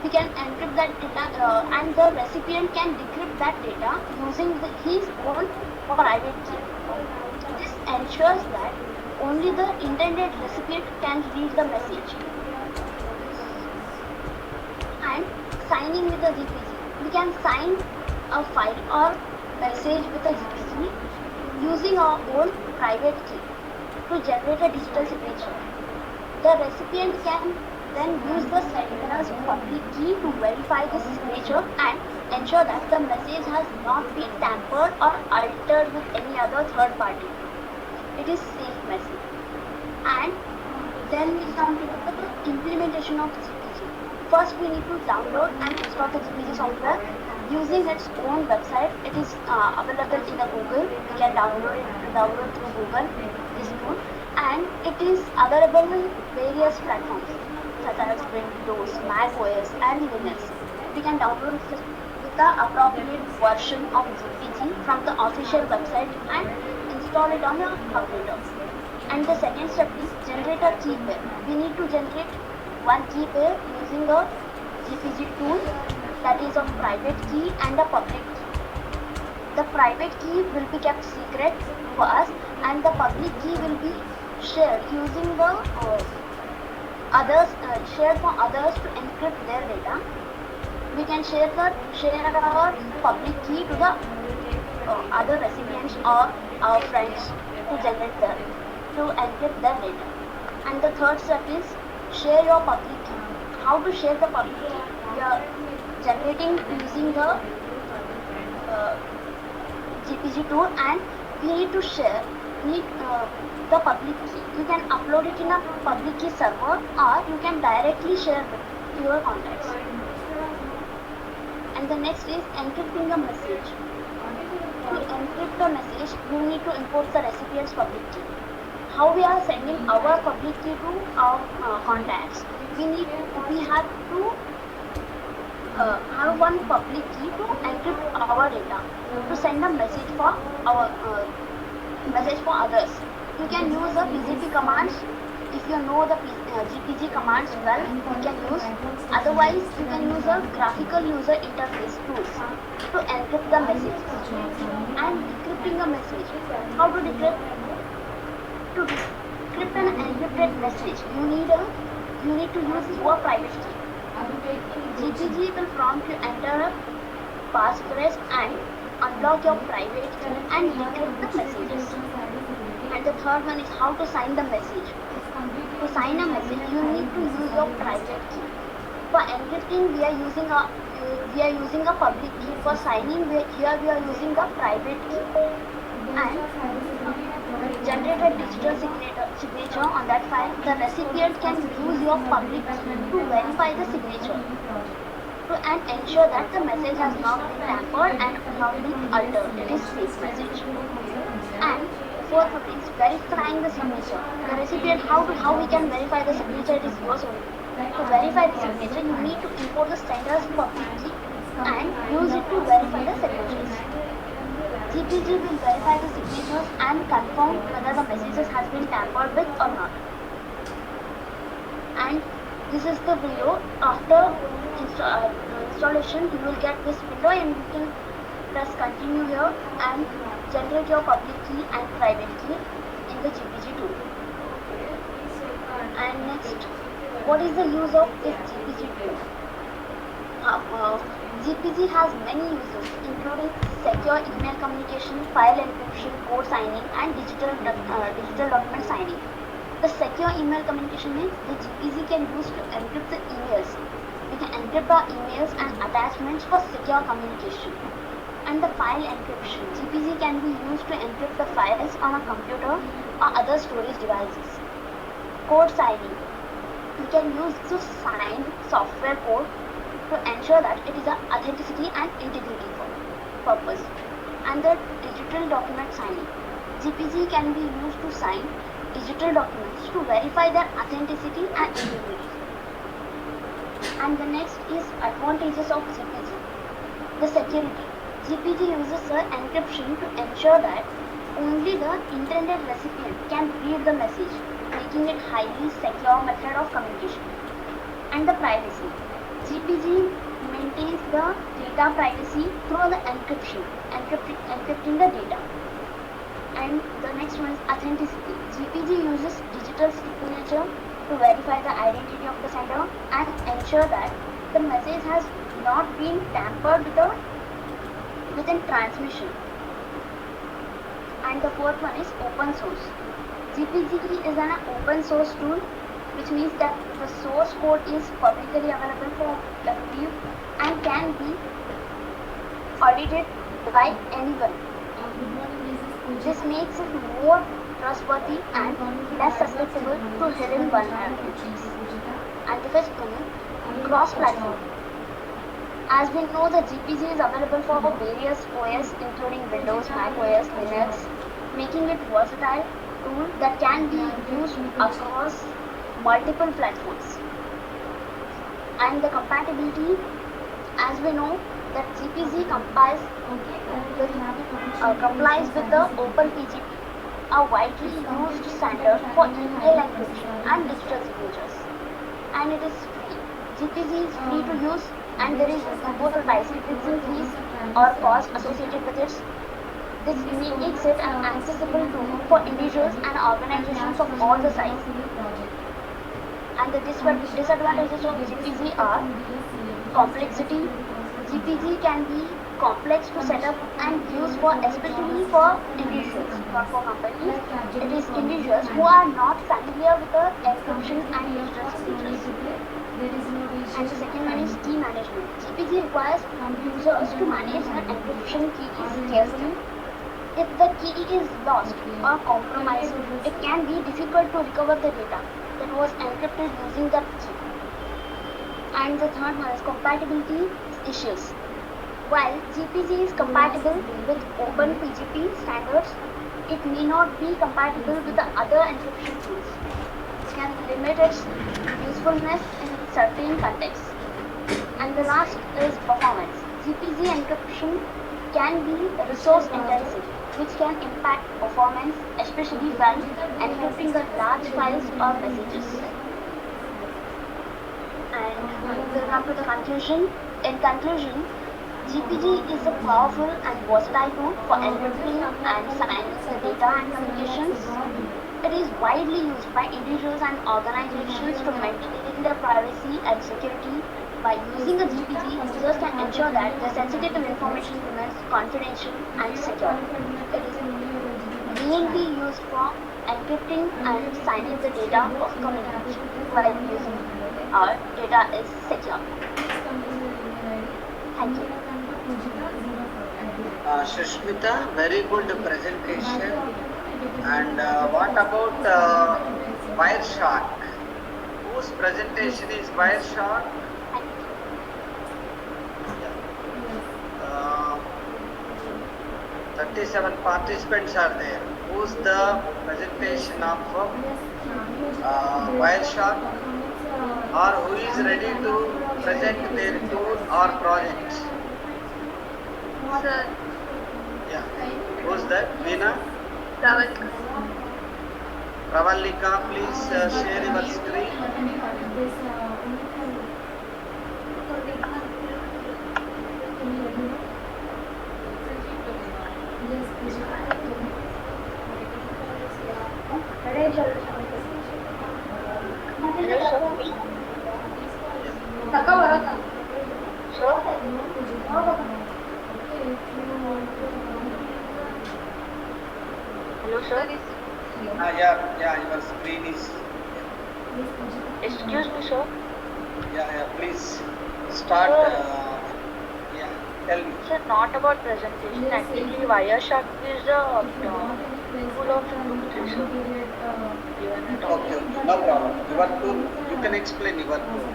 we can encrypt that data and the recipient can decrypt that data using his own private key. This ensures that only the intended recipient can read the message. And signing with the GPG. We can sign a file or message with a GPG using our own private key to generate a digital signature. The recipient can then use the sender's public key to verify the signature and ensure that the message has not been tampered or altered with any other third party. It is safe message. And then we come to the implementation of GPG. First, we need to download and install the GPG software using its own website. It is available in the Google. We can download through Google this tool, and it is available in various platforms such as Windows, Mac OS, and Linux. We can download with the appropriate version of GPG from the official website and install it on your computer. And the second step is generate a key pair. We need to generate one key pair using a GPG tool that is of private key and a public key. The private key will be kept secret for us and the public key will be shared using the shared for others to encrypt their data. We can share our public key to the other recipients or our friends to encrypt their data. And the third step is share your public key. How to share the public key? We are generating using the GPG tool, and we need to share the public key. You can upload it in a public key server, or you can directly share with your contacts. And the next is encrypting a message. To encrypt a message, you need to import the recipient's public key. How we are sending our public key to our contacts? We have to have one public key to encrypt our data to send a message for others. You can use the PGP commands. If you know the GPG commands well, you can use. Otherwise, you can use a graphical user interface tools to encrypt the messages. And decrypting a message. How to decrypt? To decrypt an encrypted message, you need to use your private key. GPG will prompt you enter a passphrase and unlock your private key and decrypt the messages. And the third one is how to sign the message. To sign a message, you need to use your private key. For encrypting, we are using a public key. For signing, we are using a private key. And generate a digital signature on that file. The recipient can use your public key to verify the signature and ensure that the message has not been tampered and not been altered. It is safe message. And fourth one is verifying the signature. The recipient, how we can verify the signature? It is yours only. To verify the signature, you need to import the sender's public key and use it to verify the signatures. GPG will verify the signatures and confirm whether the messages has been tampered with or not. And this is the window. After installation, you will get this window and you can press continue here and generate your public key and private key in the GPG tool. And next, what is the use of this GPG tool? GPG has many uses, including secure email communication, file encryption, code signing, and digital document signing. The secure email communication means the GPG can use to encrypt the emails. We can encrypt our emails and attachments for secure communication. And the file encryption. GPG can be used to encrypt the files on a computer or other storage devices. Code signing. We can use to sign software code to ensure that it is an authenticity and integrity purpose. And the digital document signing. GPG can be used to sign digital documents to verify their authenticity and integrity. And the next is advantages of GPG. The security. GPG uses the encryption to ensure that only the intended recipient can read the message, making it highly secure method of communication. And the privacy. GPG maintains the data privacy through the encryption, encrypting the data. And the next one is authenticity. GPG uses digital signature to verify the identity of the sender and ensure that the message has not been tampered within transmission. And the fourth one is open source. GPG is an open source tool, which means that the source code is publicly available for review and can be audited by anyone. This makes it more trustworthy and less susceptible to hidden vulnerabilities. And the fifth one is cross-platform. As we know, the GPG is available for various OS, including Windows, Mac OS, Linux, making it versatile tool that can be used across multiple platforms. And the compatibility, as we know, that GPG complies with the OpenPGP, a widely used standard for email encryption and digital signatures. And it is free. GPG is free to use, and there is no licensing fees or cost associated with it. This makes it an accessible tool for individuals and organizations of all the sizes. And the disadvantages of GPG are complexity. GPG can be complex to set up and use especially for individuals, not for companies. It is individuals who are not familiar with the encryption and digital signatures. And the second one is key management. GPG requires users to manage their encryption keys carefully. If the key is lost or compromised, it can be difficult to recover the data that was encrypted using that key. And the third one is compatibility issues. While GPG is compatible with OpenPGP standards, it may not be compatible with the other encryption tools, which can limit its usefulness in certain contexts. And the last is performance. GPG encryption can be resource intensive, which can impact performance, especially when encrypting the large files or messages. And we'll come to the conclusion. In conclusion, GPG is a powerful and versatile tool for encrypting and signing the data and communications. It is widely used by individuals and organizations to maintain their privacy and security By using a GPG, users can ensure that the sensitive information remains confidential and secure. It is mainly used for encrypting and signing the data of communication while using our data is secure. Thank you. Shushmita, very good presentation. And what about Wireshark? Whose presentation is Wireshark? Uh, 37 participants are there. Who's the presentation of Wireshark? Or who is ready to present their tool or project? Sir, Yeah. Who's that? Veena? Pravalika. Pravalika, please share your screen. Hello, sir. Yeah, your screen is. Excuse me, sir. Yeah, please start. Sure. Yeah, tell me. Sir, not about presentation. Actually, Wireshark is a tool of 2, 3, sir. Okay, no problem. Your tool, you can explain your tool.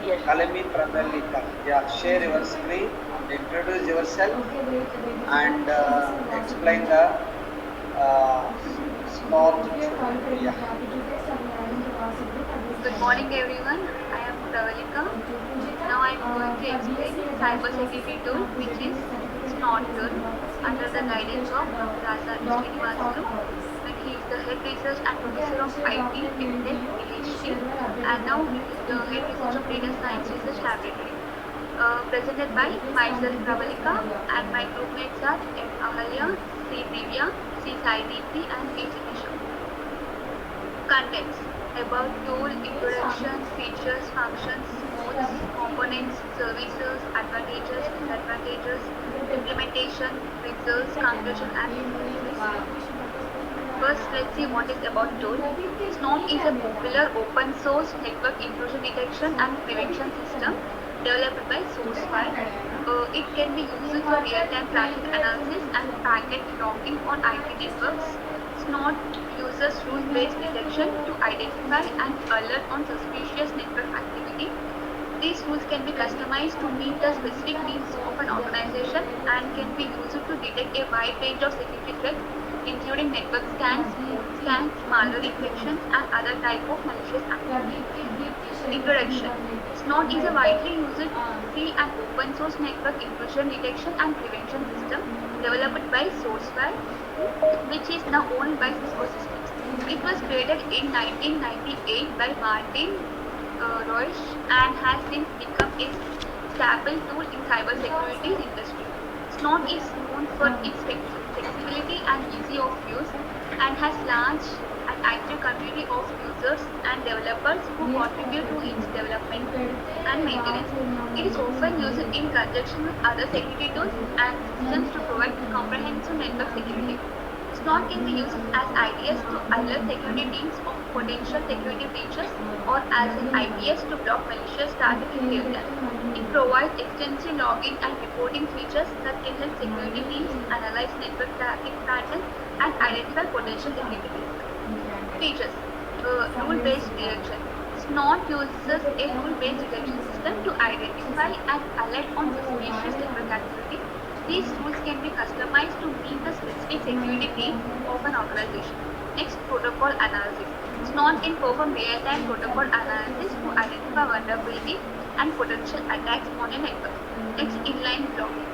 Yes. Kalemi Pravalika. Yeah, share your screen, introduce yourself, and explain the small tool. Yeah. Good morning everyone, I am Pravalika. Now I am going to explain cybersecurity tool which is SNOT tool under the guidance of Dr. Asadi Srinivasulu, and he is the head research and professor of IT Tech PhD, and now he is the head research of data science research laboratory. Presented by myself Pravalika and my groupmates are M. Ahalya, C. Divya, C. Sai Deepthi and P. Jinisha. Contents about tool, introduction, features, functions, modes, components, services, advantages, disadvantages, implementation, results, conclusion and conclusions. First, let's see what is about tool. SNOT is a popular open source network intrusion detection and prevention system developed by SourceFire. It can be used for real-time traffic analysis and packet logging on IP networks. SNOT uses rule-based detection to identify and alert on suspicious network activity. These rules can be customized to meet the specific needs of an organization and can be used to detect a wide range of security threats, including network scans, malware infections, and other type of malicious activity. Introduction. SNOT is a widely used free and open source network intrusion detection and prevention system developed by SourceFire, which is now owned by Cisco Systems. It was created in 1998 by Martin Roish and has since become a staple tool in cybersecurity industry. SNOT is known for its flexibility and easy of use and has launched an active community of users and developers who contribute to its development and maintenance. It is often used in conjunction with other security tools and systems to provide comprehensive network security. SNOT can be used as IDS to alert security teams of potential security breaches or as an IPS to block malicious traffic in real time. It provides extensive logging and reporting features that can help security teams analyze network traffic patterns and identify potential security risks. Features. Rule-based detection. SNOT uses a rule-based detection system to identify and alert on suspicious network activity. These rules can be customized to meet the specific security needs of an organization. Next, protocol analysis. SNOT can perform real-time protocol analysis to identify vulnerability and potential attacks on a network. Next, inline blocking.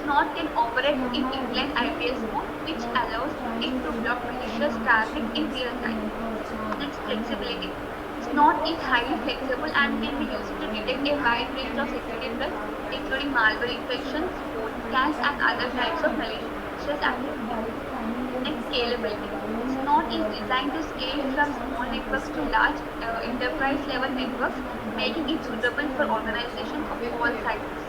SNOT can operate in inline IPS mode, which allows it to block malicious traffic in real time. Next, flexibility. SNOT is highly flexible and can be used to detect a wide range of security threats, including malware infections, phone scans, and other types of malicious activity. Next, scalability. SNOT is designed to scale from small networks to large enterprise-level networks, making it suitable for organizations of all sizes.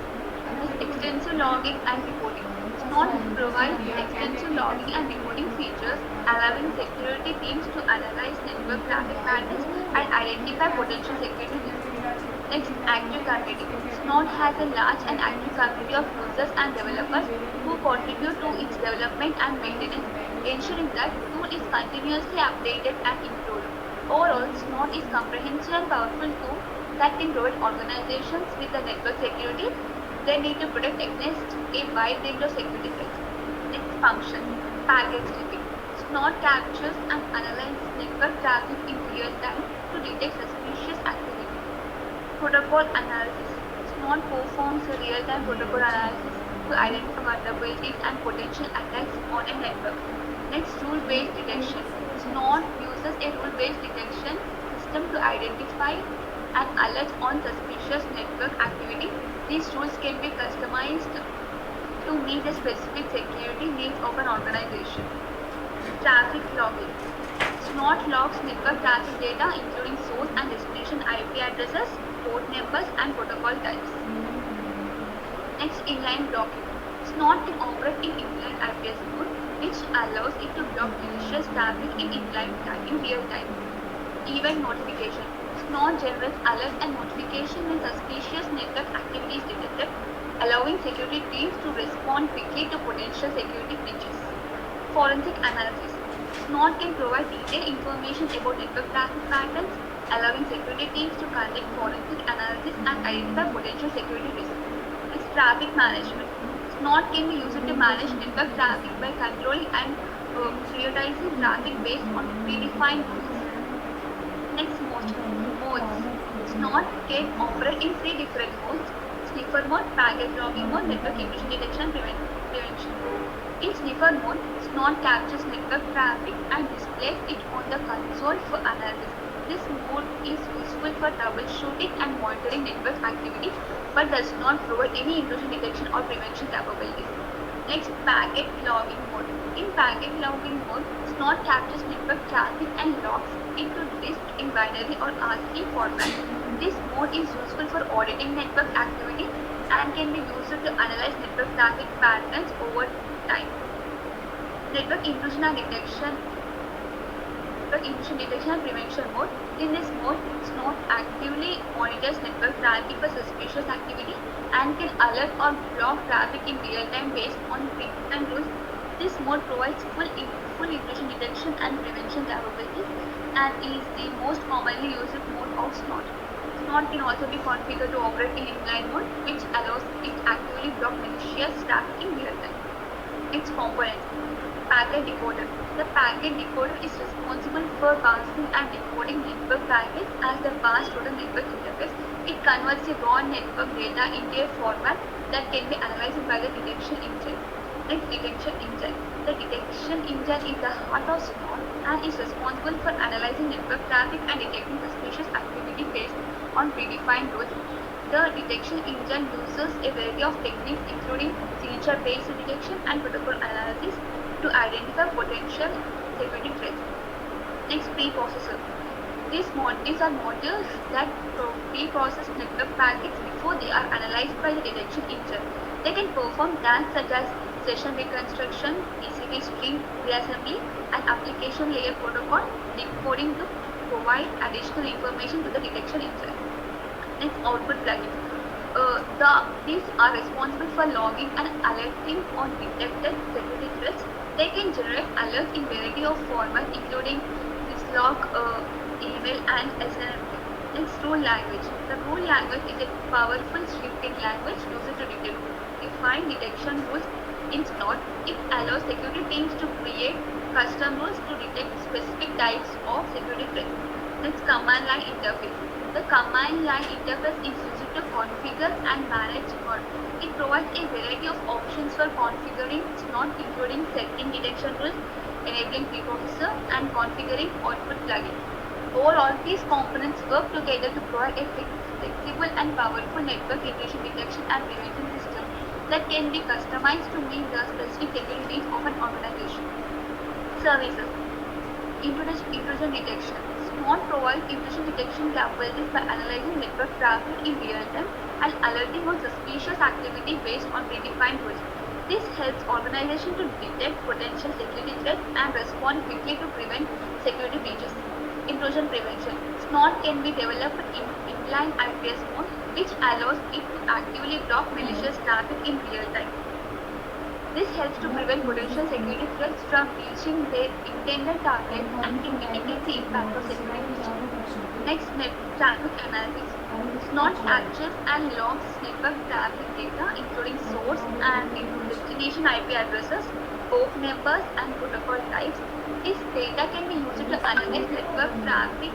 This extensive logging and reporting. SNOT provides extensive logging and reporting features, allowing security teams to analyze network traffic patterns and identify potential security risks. Next, active community. SNOT has a large and active community of users and developers who contribute to its development and maintenance, ensuring that the tool is continuously updated and improved. Overall, SNOT is a comprehensive and powerful tool that can provide organizations with the network security they need to protect against a wide range of security threats. Next function, packet stripping. SNOT captures and analyzes network traffic in real time to detect suspicious activity. Protocol analysis. SNOT performs a real-time protocol analysis to identify vulnerabilities and potential attacks on a network. Next, rule-based detection. SNOT uses a rule-based detection system to identify and alert on suspicious network activity. These rules can be customized to meet the specific security needs of an organization. Traffic logging. SNOT logs network traffic data including source and destination IP addresses, port numbers, and protocol types. Next, inline blocking. SNOT can operate in inline IPS mode, which allows it to block malicious traffic in real time. Event notification. SNOT generates alerts and notification when suspicious network activity is detected, allowing security teams to respond quickly to potential security breaches. Forensic analysis. SNOT can provide detailed information about network traffic patterns, allowing security teams to conduct forensic analysis and identify potential security risks. Next, traffic management. SNOT can be used to manage network traffic by controlling and prioritizing traffic based on predefined rules. Next, modes. SNOT can operate in 3 different modes: sniffer mode, packet logging mode, network intrusion detection and prevention. In sniffer mode, SNOT captures network traffic and displays it on the console for analysis. This mode is useful for troubleshooting and monitoring network activity, but does not provide any intrusion detection or prevention capabilities. Next, packet logging mode. In packet logging mode, SNOT captures network traffic and logs it to disk in binary or ASCII format. This mode is useful for auditing network activity and can be used to analyze network traffic patterns over time. Network intrusion detection and prevention mode. In this mode, SNOT actively monitors network traffic for suspicious activity and can alert or block traffic in real time based on predefined rules. This mode provides full intrusion detection and prevention capabilities and is the most commonly used mode of SNOT. SNOT can also be configured to operate in inline mode, which allows it actively block malicious traffic in real time. Its components. Packet decoder. The packet decoder is responsible for passing and decoding network packets as the pass through the network interface. It converts the raw network data into a format that can be analyzed by the detection engine. Next, detection engine. The detection engine is the heart of SNOT and is responsible for analyzing network traffic and detecting suspicious activity based on predefined rules. The detection engine uses a variety of techniques including signature-based detection and protocol analysis to identify potential security threats. Next, preprocessor. These are modules that pre-process network packets before they are analyzed by the detection engine. They can perform tasks such as session reconstruction, TCP string reassembly, and application layer protocol decoding to provide additional information to the detection engine. Next, output plugins. These are responsible for logging and alerting on detected security threats. They can generate alerts in variety of formats including syslog, email, and SNMP. Next, rule language. The rule language is a powerful scripting language used to define detection rules in SNOT. It allows security teams to create custom rules to detect specific types of security threats. Next, command line interface. The command line interface is used to configure and manage SNOT. It provides a variety of options for configuring SNOT, including setting detection rules, enabling preprocessor, and configuring output plugins. Overall, these components work together to provide a flexible and powerful network intrusion detection and prevention system that can be customized to meet the specific security needs of an organization. Services. Intrusion detection. SNOT provides intrusion detection capabilities by analyzing network traffic in real time and alerting on suspicious activity based on predefined rules. This helps organizations to detect potential security threats and respond quickly to prevent security breaches. Intrusion prevention. SNOT can be developed in inline IPS mode, which allows it to actively block malicious traffic in real time. This helps to prevent potential security threats from reaching their intended target and to mitigate the impact of security breaches. Next, traffic analysis. SNOT captures and logs network traffic data, including source and destination IP addresses, port numbers, and protocol types. This data can be used to analyze network traffic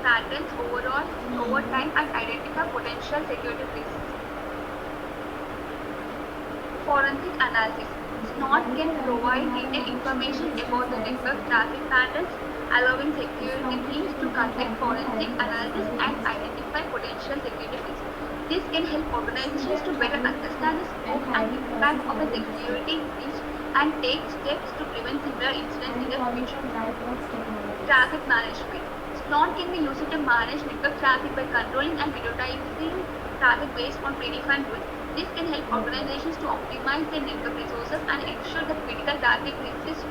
patterns over time and identify potential security risks. Forensic analysis. SNOT can provide detailed information about the network traffic patterns, allowing security teams to conduct forensic analysis and identify potential security risks. This can help organizations to better understand the scope and impact of a security breach and take steps to prevent similar incidents in the future. Traffic management. SNOT can be used to manage network traffic by controlling and prioritizing traffic based on predefined rules. This can help organizations to optimize their network resources and ensure that critical traffic receives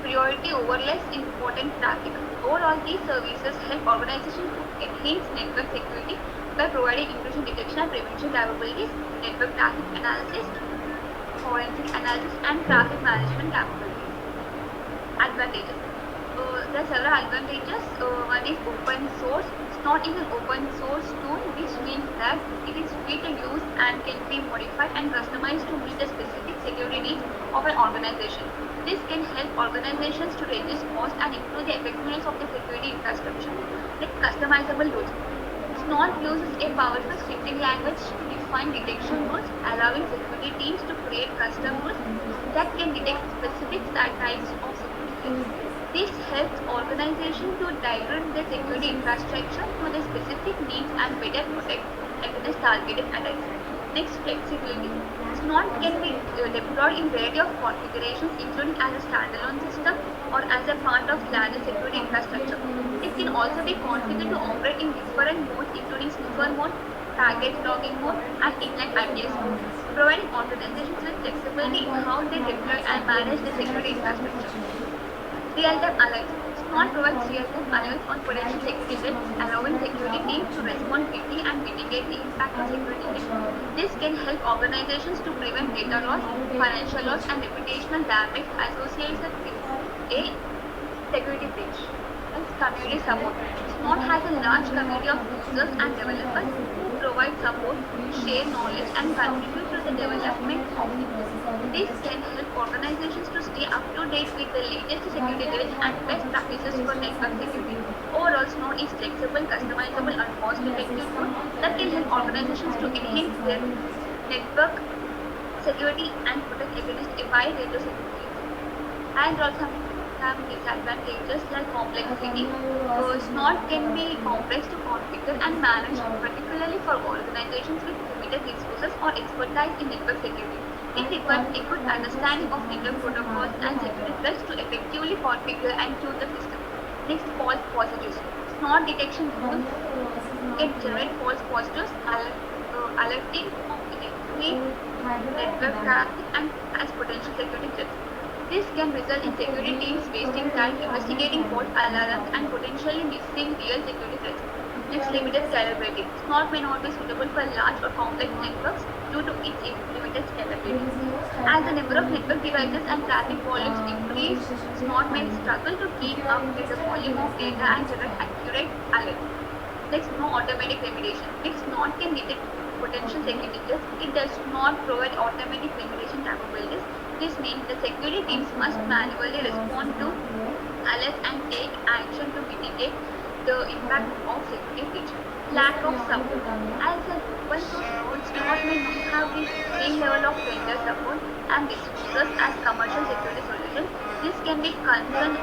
priority over less important traffic. Overall, these services help organizations to enhance network security by providing intrusion detection and prevention capabilities, network traffic analysis, forensic analysis, and traffic management capabilities. Advantages. There are several advantages. One is open source. SNOT is an open source tool, which means that it is free to use and can be modified and customized to meet the specific security needs of an organization. This can help organizations to reduce cost and improve the effectiveness of the security infrastructure. Like customizable rules. SNOT uses a powerful scripting language to define detection rules, allowing security teams to create custom rules that can detect specific types of security threats. This helps organizations to divert their security infrastructure to their specific needs and better protect against targeted attacks. Next, flexibility. SNOT can be deployed in a variety of configurations, including as a standalone system or as a part of larger security infrastructure. It can also be configured to operate in different modes, including sniffer mode, target logging mode, and inline IPS mode, providing organizations with flexibility in how they deploy and manage their security infrastructure. Real-time alerts. SNOT provides real-time alerts on potential security threats, allowing security teams to respond quickly and mitigate the impact of security threats. This can help organizations to prevent data loss, financial loss, and reputational damage associated with a security breach. Next, community support. SNOT has a large community of users and developers who provide support, share knowledge, and contribute to the development of this can help organizations to stay up to date with the latest security threats and best practices for network security. Overall, SNOT is flexible, customizable, and cost-effective tool that can help organizations to enhance their network security and protect against a wide range of security threats. And also some disadvantages like complexity. SNOT can be complex to configure and manage, particularly for organizations with limited resources or expertise in network security. It requires a good understanding of network protocols and security threats to effectively configure and tune the system. Next, false positives. SNOT detection tools can generate false positives, alerting of inaccurate network traffic and as potential security threats. This can result in security teams wasting time investigating false alarms and potentially missing real security threats. Next, limited scalability. SNOT may not be suitable for large or complex networks due to its limited scalability. As the number of network devices and traffic volumes increase, SNOT may struggle to keep up with the volume of data and generate accurate alerts. Next, no automatic remediation. If SNOT can detect potential security threats, it does not provide automatic remediation capabilities. This means the security teams must manually respond to alerts and take action to mitigate the impact of security breach. Lack of support. As an open source tool, SNOT may not have the same level of vendor support and resources as commercial security solutions. This can be concern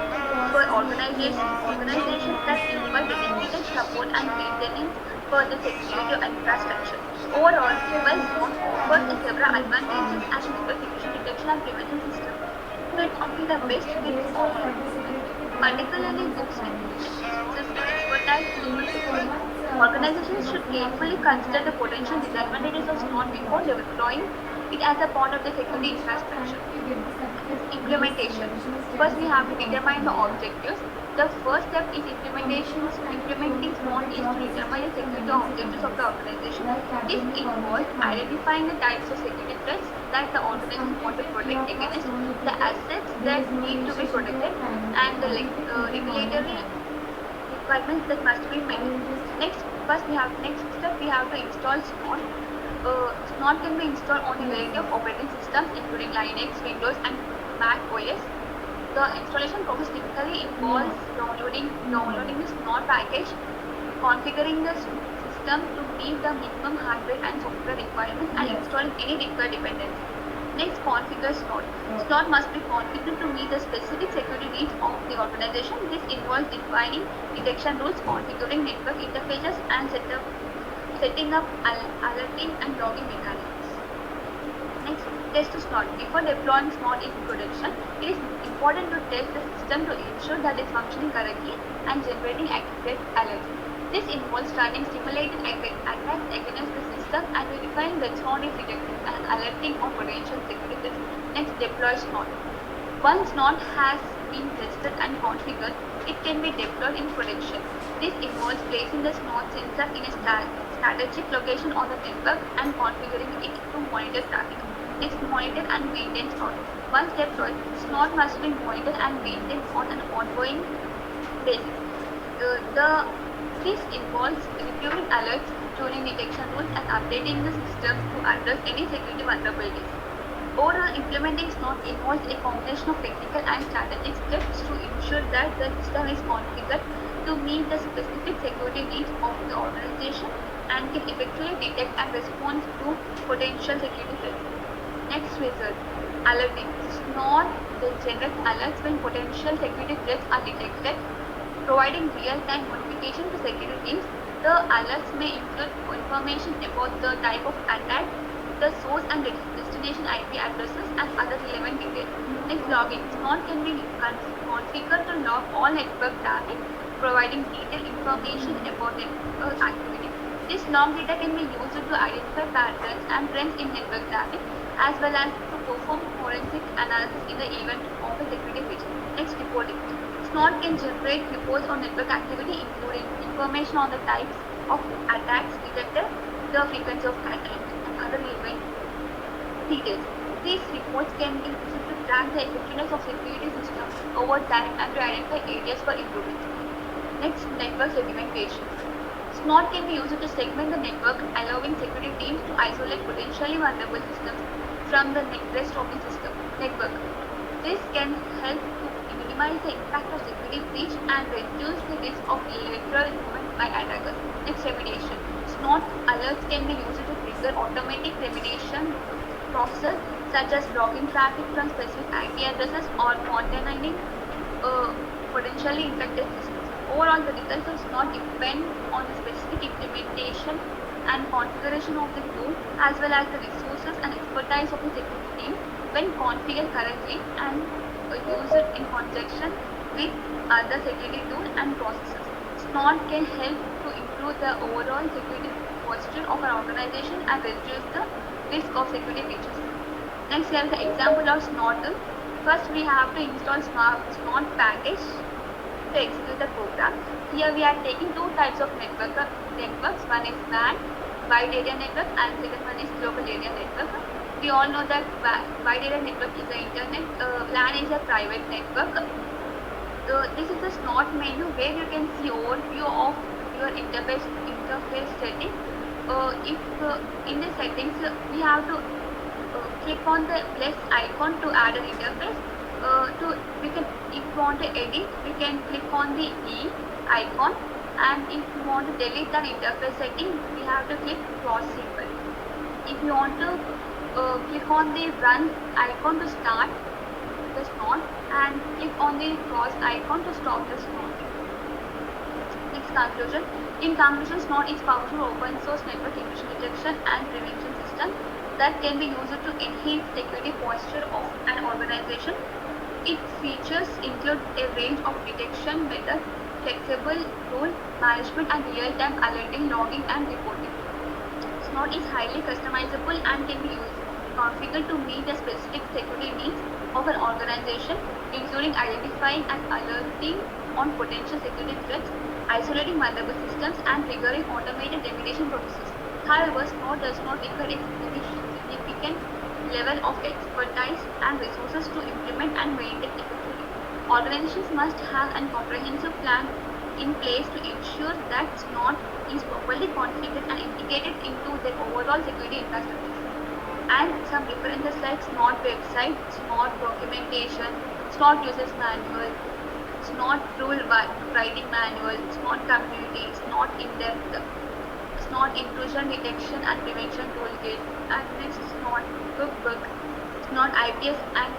for organizations that require dedicated support and maintenance for the security infrastructure. Overall, while SNOT offers several advantages as a network intrusion detection and prevention system, it may not be the best fit for all. particularly books system expertise limits. Organizations should carefully consider the potential disadvantages of SNOT before deploying it as a part of the security infrastructure. Implementation. First, we have to determine the objectives. The first step is implementing SWOT is to determine the security objectives of the organization. This involves identifying the types of security threats that the organization wants to protect against, the assets that need to be protected, and the regulatory requirements that must be met. Next step we have to install SWOT. SWOT can be installed on a variety of operating systems including Linux, Windows, and Mac OS. The installation process typically involves downloading the SWOT package, configuring the system to meet the minimum hardware and software requirements, and installing any required dependencies. Next, configure SWOT. SWOT must be configured to meet the specific security needs of the organization. This involves defining detection rules, configuring network interfaces, and setting up alerting and logging mechanisms. Next, test SWOT. Before deploying SWOT in production, it is important to test the system to ensure that it is functioning correctly and generating accurate alerts. This involves running simulated attacks against the system and verifying that SWOT is detecting and alerting on potential security threats. Next, deploy SWOT. Once SWOT has been tested and configured, it can be deployed in production. This involves placing the SWOT sensor in a strategic location on the network and configuring it to monitor traffic. Next, monitor and maintain SWOT. Once deployed, SWOT must be monitored and maintained on an ongoing basis. This involves reviewing alerts, tuning detection rules, and updating the system to address any security vulnerabilities. Overall, implementing SWOT involves a combination of technical and strategic steps to ensure that the system is configured to meet the specific security needs of the organization and can effectively detect and respond to potential security threats. Next result, alerting. SWOT generates alerts when potential security threats are detected, providing real-time notification to security teams. The alerts may include information about the type of attack, the source and destination IP addresses, and other relevant details. Next, logging. SWOT can be configured to log all network traffic, providing detailed information about network activity. This log data can be used to identify patterns and trends in network traffic, as well as to perform forensic analysis in the event of a security breach. Next, reporting. SWOT can generate reports on network activity, including information on the types of attacks detected, the frequency of attacks, and other relevant details. These reports can be used to track the effectiveness of security systems over time and to identify areas for improvement. Next, network segmentation. SWOT can be used to segment the network, allowing security teams to isolate potentially vulnerable systems from the rest of the system network. This can help to minimize the impact of security breach and reduce the risk of lateral movement by attackers. Next, remediation. SWOT alerts can be used to trigger automatic remediation process such as blocking traffic from specific IP addresses or containing potentially infected systems. Overall, the results of SWOT depend on the specific implementation and configuration of the tool, as well as the resources and expertise of the security team. When configured correctly and used in conjunction with other security tools and processes, SWOT can help to improve the overall security posture of an organization and reduce the risk of security breaches. Next, here is the example of SWOT. First, we have to install SWOT package to execute the program. Here we are taking two types of networks. One is WAN, wide area network, and second one is global area network. We all know that wide area network is the internet, LAN is a private network. This is the SWOT menu where you can see overview of your interface setting. In the settings, we have to click on the plus icon to add an interface. If you want to edit, we can click on the E icon, and if you want to delete an interface setting, we have to click cross symbol. If you want to click on the run icon to start the SWOT, and click on the cross icon to stop the SWOT. Next, conclusion. In conclusion, SWOT is powerful open source network intrusion detection and prevention system that can be used to enhance security posture of an organization. Its features include a range of detection methods, flexible rule management, and real-time alerting, logging, and reporting. Snort is highly customizable and can be used configured to meet the specific security needs of an organization, including identifying and alerting on potential security threats, isolating vulnerable systems, and triggering automated remediation processes. However, Snort does not require a significant level of expertise and resources to implement and maintain effectively. Organizations must have a comprehensive plan in place to ensure that Snort is properly configured and integrated into their overall security infrastructure. And some references like Snort website, Snort documentation, Snort users manual, Snort rule writing manual, Snort community, Snort in-depth, Snort intrusion detection and prevention toolkit, and next Snort cookbook, Snort IDS and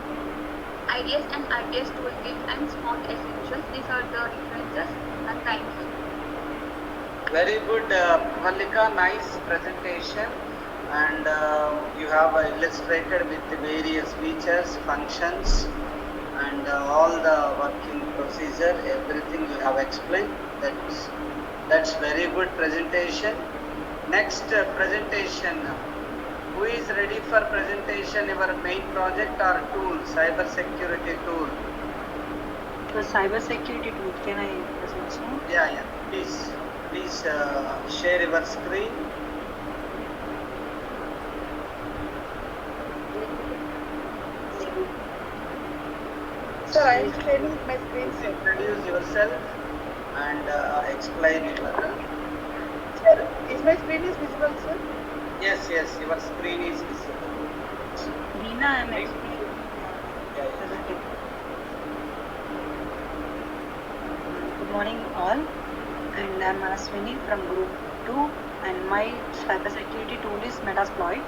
IDS toolkit, and Snort essentials. These are the references, and thank you. Very good, Pravalika, nice presentation, and you have illustrated with the various features, functions, and all the working procedure, everything you have explained. That's very good presentation. Next presentation, who is ready for presentation, your main project or tool, cyber security tool? The cyber security tool, can I present now? Yeah, please share your screen. Sir, I am sharing my screen, sir. Introduce yourself and explain your. Sir, is my screen is visible, sir? Yes, your screen is visible. Veena, I am explaining. Yeah. Good morning, all. And I am Aswini from Group 2, and my cybersecurity tool is Metasploit.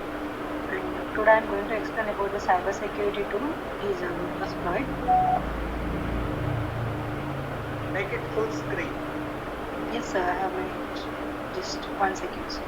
And today I am going to explain about the cybersecurity tool. It is Metasploit. Make it full screen. Yes, sir, I have my just 1 second. Sir.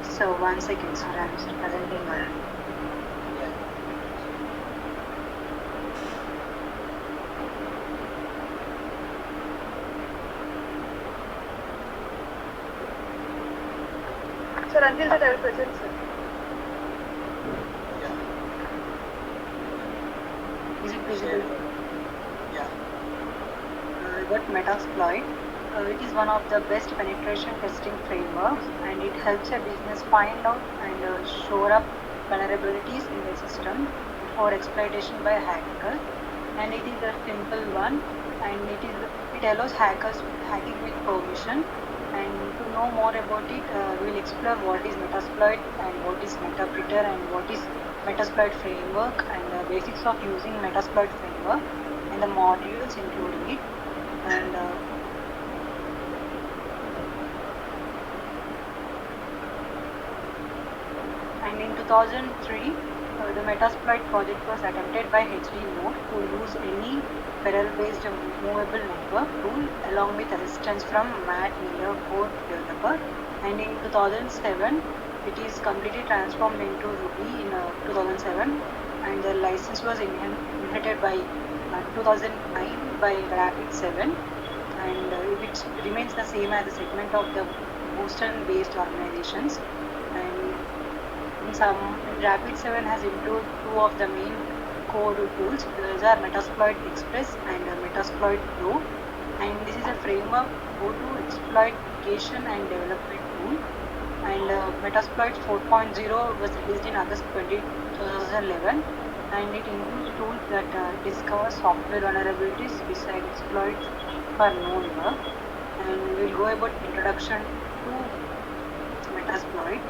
So 1 second, sir, I am still presenting my. Sir, until that I will present, sir. Yeah. Is it visible? Yeah. About Metasploit. It is one of the best penetration testing frameworks, and it helps a business find out and shore up vulnerabilities in the system for exploitation by hackers. And it is a simple one, and it allows hackers hacking with permission. And to know more about it, we will explore what is Metasploit and what is Metapreter and what is Metasploit framework and the basics of using Metasploit framework and the modules including it. And in 2003, the Metasploit project was attempted by HD Node to use any Perl-based movable network tool along with assistance from Matt Miller code developer. And in 2007, it is completely transformed into Ruby in 2007, and the license was inherited by 2009 by Rapid 7, and it remains the same as a segment of the Boston-based organizations. And Rapid 7 has included 2 of the main code tools. Those are Metasploit Express and Metasploit Pro. And this is a framework to exploitation and development tool. And Metasploit 4.0 was released in August 2011, and it includes tools that discover software vulnerabilities beside exploits for known work. And we'll go about introduction to Metasploit.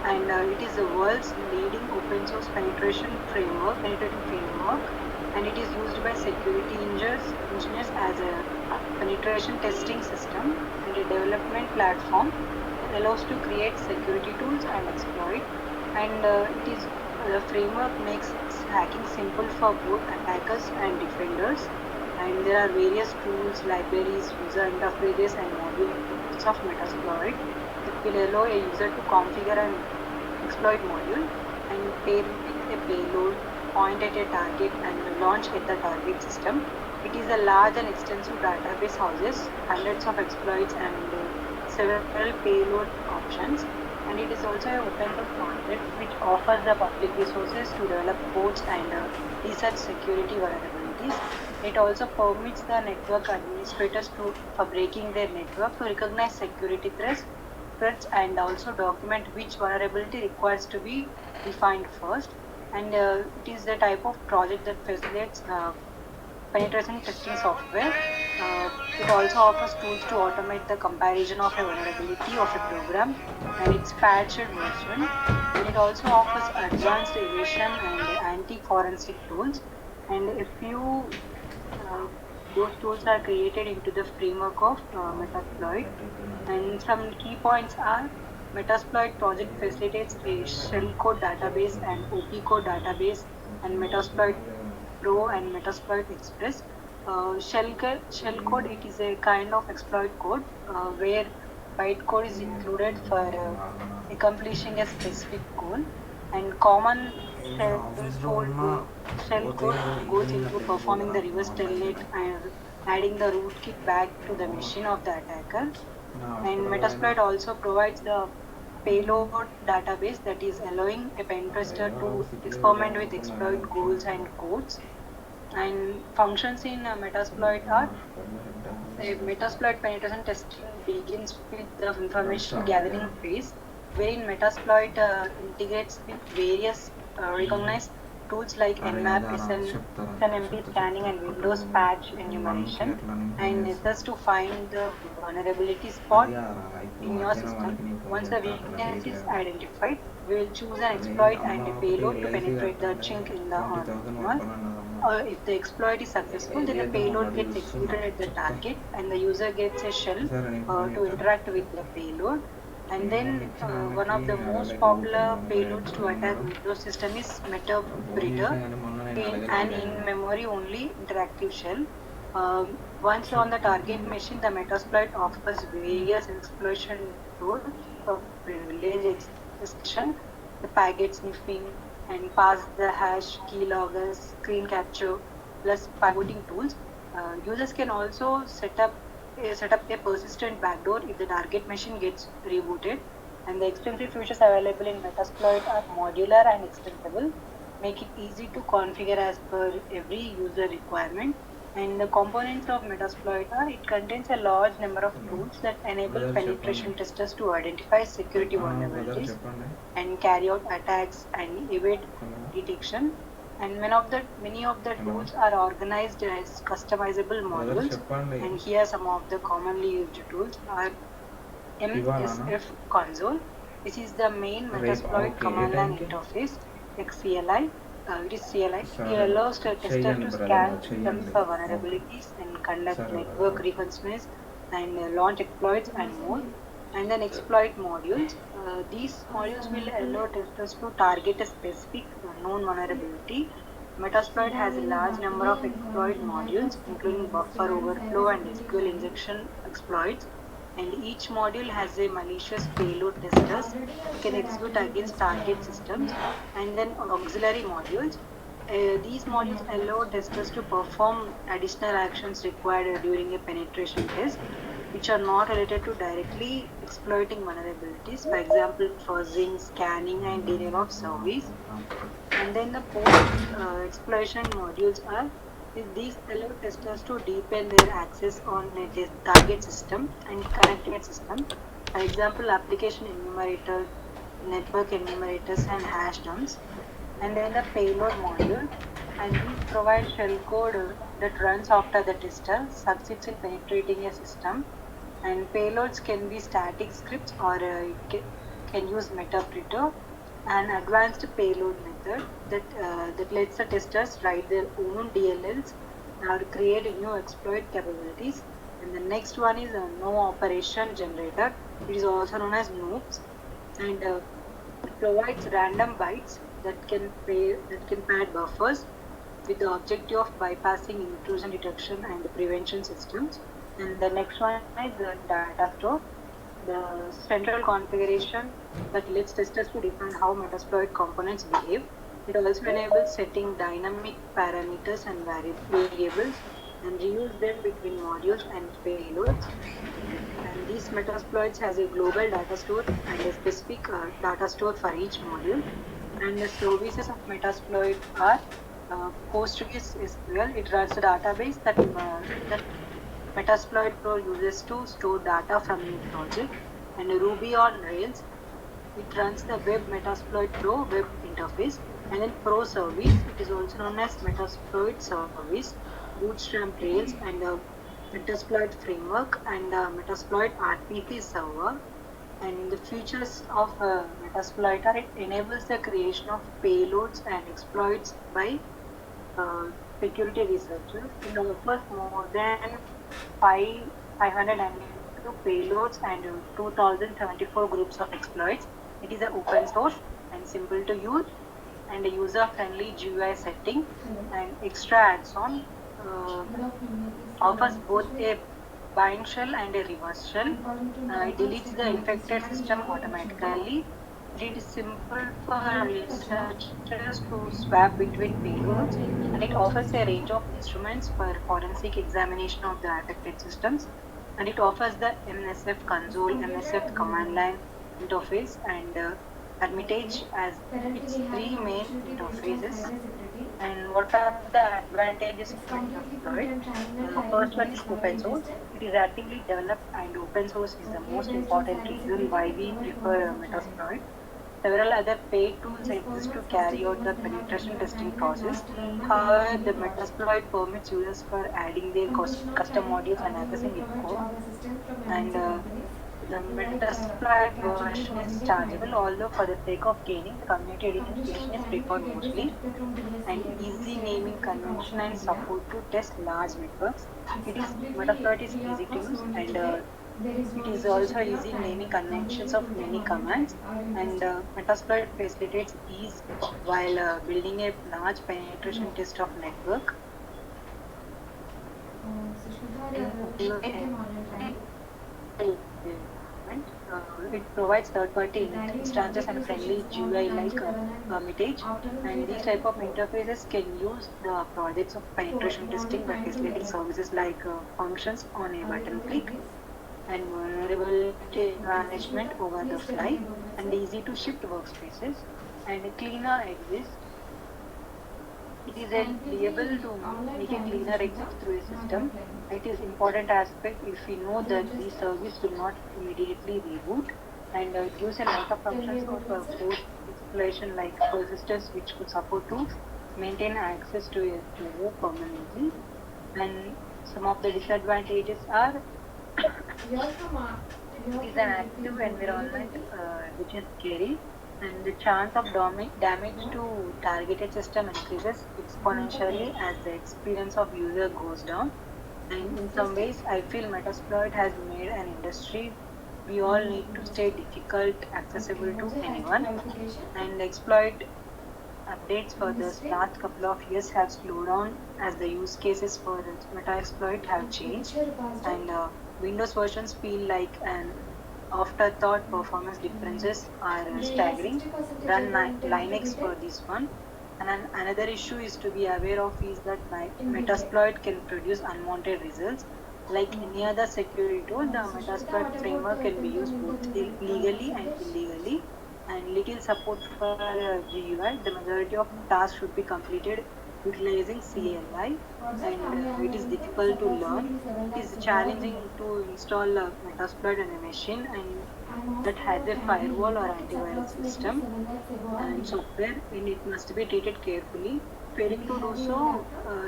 And it is the world's leading open source penetrating framework, and it is used by security engineers as a penetration testing system and a development platform that allows to create security tools and exploit. And the framework makes hacking simple for both attackers and defenders. And there are various tools, libraries, user interfaces, and modules of Metasploit that will allow a user to configure an exploit module and pair with a payload, point at a target, and launch at the target system. It is a large and extensive database houses hundreds of exploits and several payload options. And it is also an open source project which offers the public resources to develop codes and research security vulnerabilities. It also permits the network administrators for breaking their network to recognize security threats and also document which vulnerability requires to be defined first. And it is the type of project that facilitates penetration testing software. It also offers tools to automate the comparison of a vulnerability of a program and its patched version. And it also offers advanced evasion and anti-forensic tools. And a few those tools are created into the framework of Metasploit. And some key points are Metasploit project facilitates a shellcode database and OP code database and Metasploit Pro and Metasploit Express. Shellcode, it is a kind of exploit code where bytecode is included for accomplishing a specific goal, and common shellcode goes into performing the reverse telnet and adding the rootkit back to the machine of the attacker. And Metasploit also provides the payload database that is allowing a pen tester to experiment with exploit goals and codes. And functions in Metasploit are a Metasploit penetration testing begins with the information gathering phase, wherein Metasploit integrates with various recognized tools like Nmap, SNMP scanning, and Windows patch enumeration, and thus to find the vulnerability spot in your system. Once the weakness is identified, we will choose an exploit and a payload to penetrate the chink in the armor. If the exploit is successful, then the payload gets executed at the target and the user gets a shell to interact with the payload. And then one of the most popular payloads to attack Windows system is Metapredator, an in-memory only interactive shell. Once on the target machine, the Metasploit offers various exploitation tools for privilege extraction, the packet sniffing, and pass the hash, keyloggers, screen capture, plus pivoting tools. Users can also set up a persistent backdoor if the target machine gets rebooted. And the extensive features available in Metasploit are modular and extensible, make it easy to configure as per every user requirement. And the components of Metasploit are it contains a large number of tools that enable penetration testers to identify security vulnerabilities and carry out attacks and evade detection. And many of the tools are organized as customizable modules. And here some of the commonly used tools are MSF console. This is the main Metasploit command line interface, like CLI. It is CLI. It allows the tester to scan systems for vulnerabilities and conduct network reconnaissance and launch exploits and more. And then exploit modules. These modules will allow testers to target a specific known vulnerability. Metasploit has a large number of exploit modules, including buffer overflow and SQL injection exploits. And each module has a malicious payload testers who can execute against target systems. And then auxiliary modules. These modules allow testers to perform additional actions required during a penetration test, which are not related to directly exploiting vulnerabilities, for example, fuzzing, scanning, and denial of service. And then the post-exploitation modules are these allow testers to deepen their access on a target system and connected system. For example, application enumerators, network enumerators, and hash dumps. And then the payload module, and these provide shellcode that runs after the tester succeeds in penetrating a system. And payloads can be static scripts or can use Metapredator, an advanced payload method that lets the testers write their own DLLs or create new exploit capabilities. And the next one is a no operation generator. It is also known as NOOPS, and it provides random bytes that can pad buffers with the objective of bypassing intrusion detection and prevention systems. And the next one is the data store, the central configuration that lets testers to define how Metasploit components behave. It also enables setting dynamic parameters and variables and reuse them between modules and payloads. And these Metasploits has a global data store and a specific data store for each module. And the services of Metasploit are PostgreSQL. It runs a database that Metasploit Pro uses to store data from your project. And Ruby on Rails, it runs the Web Metasploit Pro web interface. And then Pro Service, it is also known as Metasploit Service, Bootstrap Rails, and Metasploit Framework, and Metasploit RPC Server. And the features of Metasploit are it enables the creation of payloads and exploits by security researchers. It offers more than 592 payloads and 2074 groups of exploits. It is an open source and simple to use and a user-friendly GUI setting and extra add-on offers both a bind shell and a reverse shell. It deletes the infected system automatically. It is simple for researchers to swap between payloads, and it offers a range of instruments for forensic examination of the affected systems. And it offers the MSF console, MSF command line interface, and Hermitage as its three main interfaces. And what are the advantages of Metasploit? First one is open source. It is actively developed, and open source is the most important reason why we prefer Metasploit. Several other paid tools exist to carry out the penetration testing process. However, the Metasploit permits users for adding their custom modules and accessing its code. And the Metasploit version is chargeable, although for the sake of gaining, the community edition version is preferred mostly. And easy naming convention and support to test large networks. Metasploit is easy to use, and it is also easy naming conventions of many commands. And Metasploit facilitates ease while building a large penetration test of network. It provides third-party instances and friendly GUI like Hermitage, and these type of interfaces can use the projects of penetration testing by facilitating services like functions on a button click, and vulnerability management over the fly, and easy to shift workspaces, and cleaner exits. It is able to make a cleaner exit through a system. It is important aspect if we know that the service will not immediately reboot, and it gives a lot of functions of post installation like persistence, which could support to maintain access to a server permanently. And some of the disadvantages are it is an active environment which is scary, and the chance of damage to targeted system increases exponentially as the experience of user goes down. And in some ways, I feel Metasploit has made an industry we all need to stay difficult, accessible to anyone. And exploit updates for the last couple of years have slowed down as the use cases for Metasploit have changed, and Windows versions feel like an afterthought. Performance differences are staggering. Run Linux for this one. And another issue is to be aware of is that Metasploit can produce unwanted results. Like any other security tool, the Metasploit framework can be used both legally and illegally. And little support for GUI. The majority of tasks should be completed utilizing CLI, and it is difficult to learn. It is challenging to install Metasploit on a machine and that has a firewall or antivirus system and software, and it must be treated carefully. Failing to do so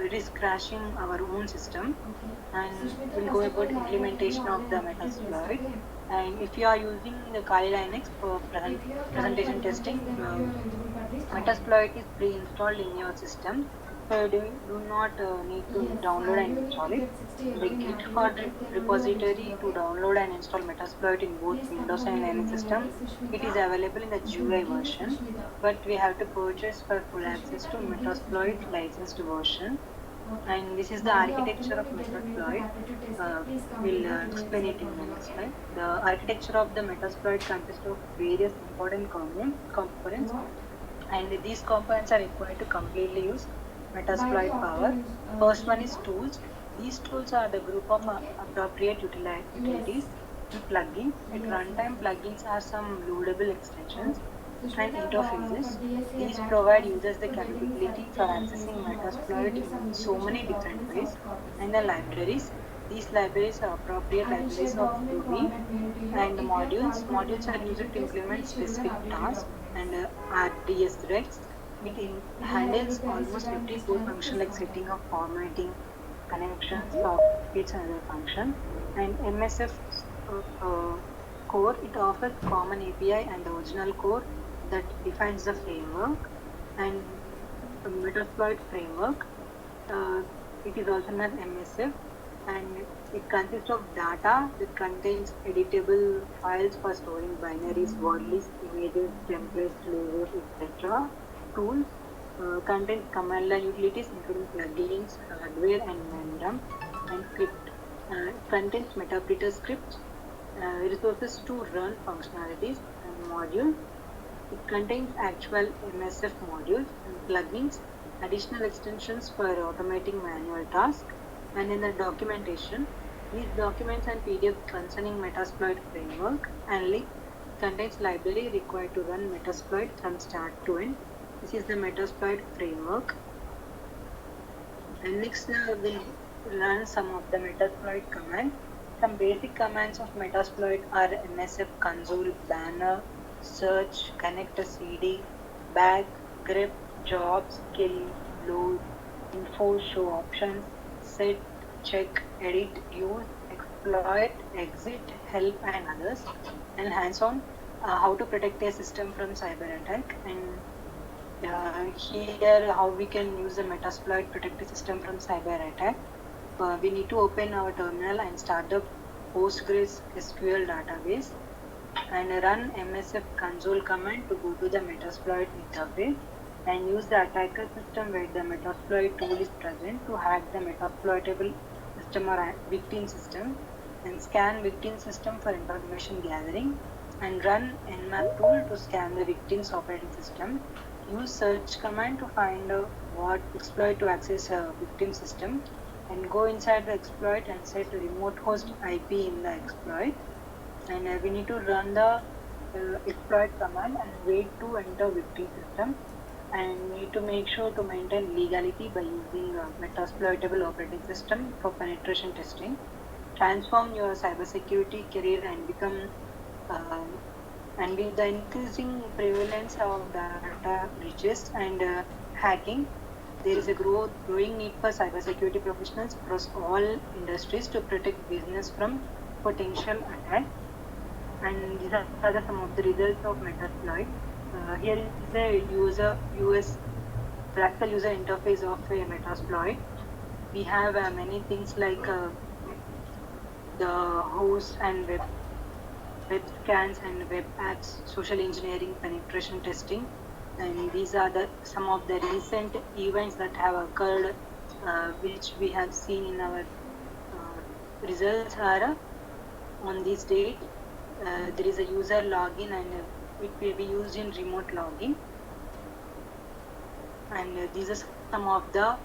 risk crashing our own system. And we'll go about implementation of the Metasploit. And if you are using the Kali Linux for presentation testing, Metasploit is pre-installed in your system. do not need to download and install it. The Git for repository to download and install Metasploit in both Windows and Linux system. It is available in the GUI version, but we have to purchase for full access to Metasploit licensed version. And this is the architecture of Metasploit. We'll explain it in the next slide. The architecture of the Metasploit consists of various important components, and these components are required to completely use Metasploit power. First one is tools. These tools are the group of appropriate utilities and plugins. At runtime, plugins are some loadable extensions and interfaces. These provide users the capability for accessing Metasploit in so many different ways. And the libraries. These libraries are appropriate libraries of Ruby. And the modules. Modules are used to implement specific tasks. And RDS threads. It handles almost every core function like setting up, formatting, connections, sockets, and other functions. And MSF core, it offers common API and the original core that defines the framework. And the Metasploit framework, it is also known as MSF, and it consists of data that contains editable files for storing binaries, word lists, images, templates, layers, etc. Tools contains command line utilities including plugins, hardware, and random. And script contains Metapreter scripts, resources to run functionalities. And module, it contains actual MSF modules and plugins, additional extensions for automating manual tasks. And in the documentation, these documents and PDF concerning Metasploit framework and link contains library required to run Metasploit from start to end. This is the Metasploit framework. And next we'll learn some of the Metasploit commands. Some basic commands of Metasploit are MSF console, banner, search, connect a CD, back, grep, jobs, kill, load, info, show options, set, check, edit, use, exploit, exit, help, and others. And hands-on, how to protect a system from cyber attack. And here how we can use the Metasploit protect the system from cyber attack. We need to open our terminal and start the Postgres SQL database and run MSF console command to go to the Metasploit interface and use the attacker system where the Metasploit tool is present to hack the Metasploitable system or victim system, and scan victim system for information gathering, and run nmap tool to scan the victim's operating system. Use search command to find what exploit to access a victim system, and go inside the exploit and set remote host IP in the exploit. And we need to run the exploit command and wait to enter victim system, and need to make sure to maintain legality by using Metasploitable operating system for penetration testing. Transform your cybersecurity career and become and with the increasing prevalence of data breaches and hacking, there is a growing need for cybersecurity professionals across all industries to protect business from potential attacks. And these are some of the results of Metasploit. Here is the graphical user interface of a Metasploit. We have many things like the host and web scans and web apps, social engineering, penetration testing. And these are some of the recent events that have occurred, which we have seen in our results are on this date. There is a user login, and it will be used in remote login. And these are some of the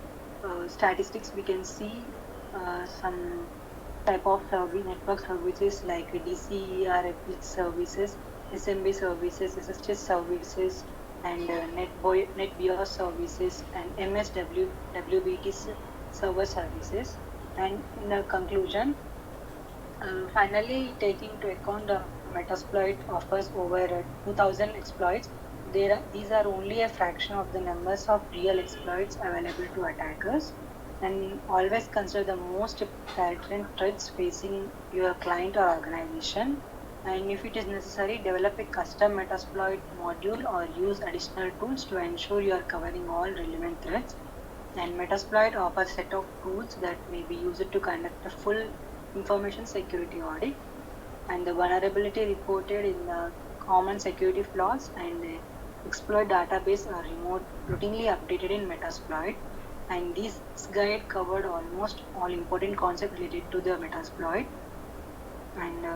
statistics. We can see some type of network services like DCERF services, SMB services, SSH services, and NetBIOS services, and WBT server services. And in the conclusion, finally, taking into account the Metasploit offers over 2,000 exploits, these are only a fraction of the numbers of real exploits available to attackers. And always consider the most patent threats facing your client or organization. And if it is necessary, develop a custom Metasploit module or use additional tools to ensure you are covering all relevant threats. And Metasploit offers a set of tools that may be used to conduct a full information security audit, and the vulnerability reported in the common security flaws and the exploit database are routinely updated in Metasploit. And this guide covered almost all important concepts related to the Metasploit. And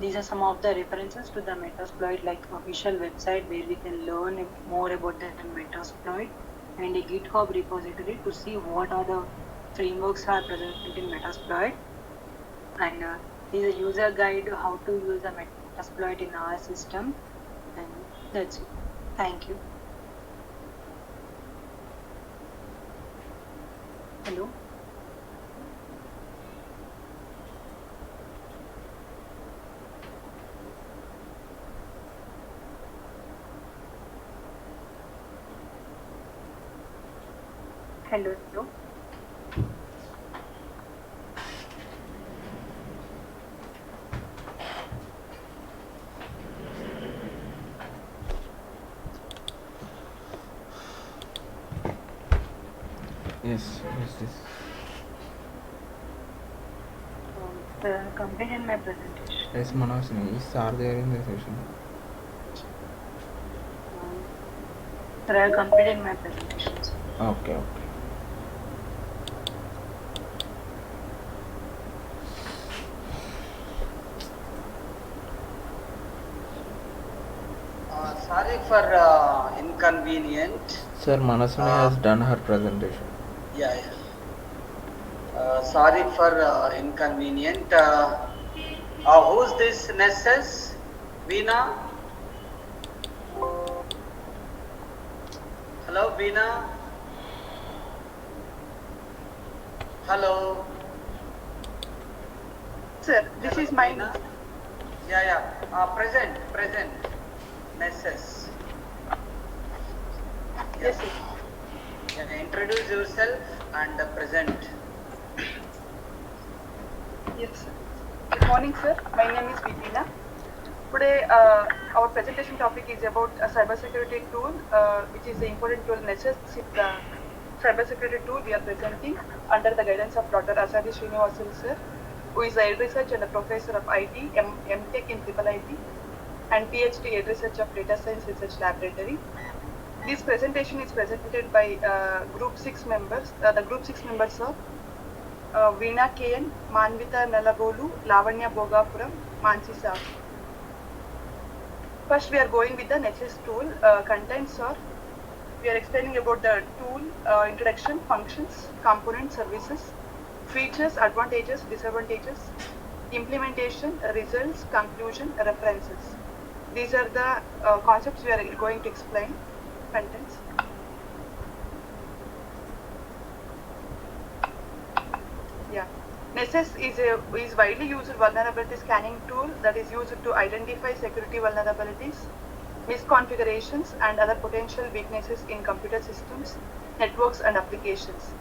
these are some of the references to the Metasploit, like official website where we can learn more about the Metasploit, and a GitHub repository to see what are the frameworks are present in Metasploit. And this is a user guide how to use the Metasploit in our system. And that's it. Thank you. Hello. Hello. Yes, this. Completed my presentation. Yes, Manasini. Is are there in the session? Sir, I completed my presentations. Okay. Sorry for inconvenient. Sir, Manasini has done her presentation. Yeah. Sorry for inconvenient. Who's this Nessus? Veena? Hello, Veena? Hello? Sir, this is my Veena? Yeah. Present. Nessus. Yes, sir. Yeah, introduce yourself and present. Yes, sir. Good morning, sir. My name is Vipina. Today, our presentation topic is about a cybersecurity tool, which is the important tool necessary. The cybersecurity tool we are presenting under the guidance of Dr. Asadi Srinivasulu, sir, who is a head research and a professor of IT, MTech in Triple IT, and PhD head research of Data Science Research Laboratory. This presentation is presented by Group 6 members. The Group 6 members are Veena KN, Manvita Nalagolu, Lavanya Bogapuram, Mansi Sahu. First, we are going with the Nessus tool. Contents are, we are explaining about the tool, introduction, functions, components, services, features, advantages, disadvantages, implementation, results, conclusion, references. These are the concepts we are going to explain. Contents. Yeah. Nessus is widely used vulnerability scanning tool that is used to identify security vulnerabilities, misconfigurations, and other potential weaknesses in computer systems, networks, and applications.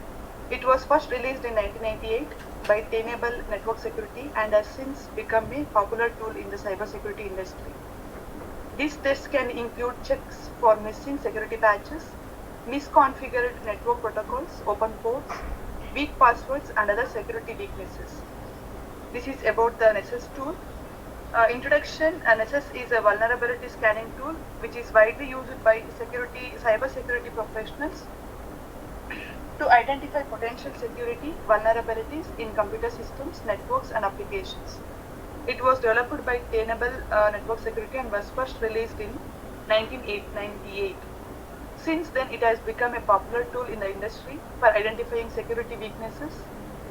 It was first released in 1998 by Tenable Network Security and has since become a popular tool in the cybersecurity industry. These tests can include checks for missing security patches, misconfigured network protocols, open ports, weak passwords, and other security weaknesses. This is about the Nessus tool. Introduction. Nessus is a vulnerability scanning tool which is widely used by cybersecurity professionals to identify potential security vulnerabilities in computer systems, networks, and applications. It was developed by Tenable Network Security and was first released in 1998. Since then, it has become a popular tool in the industry for identifying security weaknesses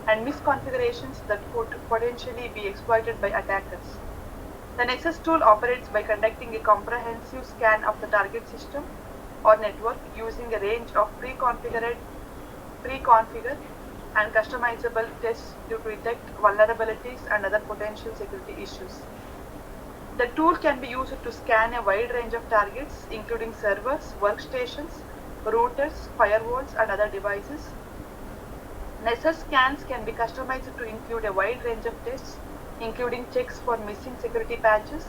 and misconfigurations that could potentially be exploited by attackers. The Nessus tool operates by conducting a comprehensive scan of the target system or network using a range of pre-configured and customizable tests to detect vulnerabilities and other potential security issues. The tool can be used to scan a wide range of targets, including servers, workstations, routers, firewalls, and other devices. Nessus scans can be customized to include a wide range of tests, including checks for missing security patches,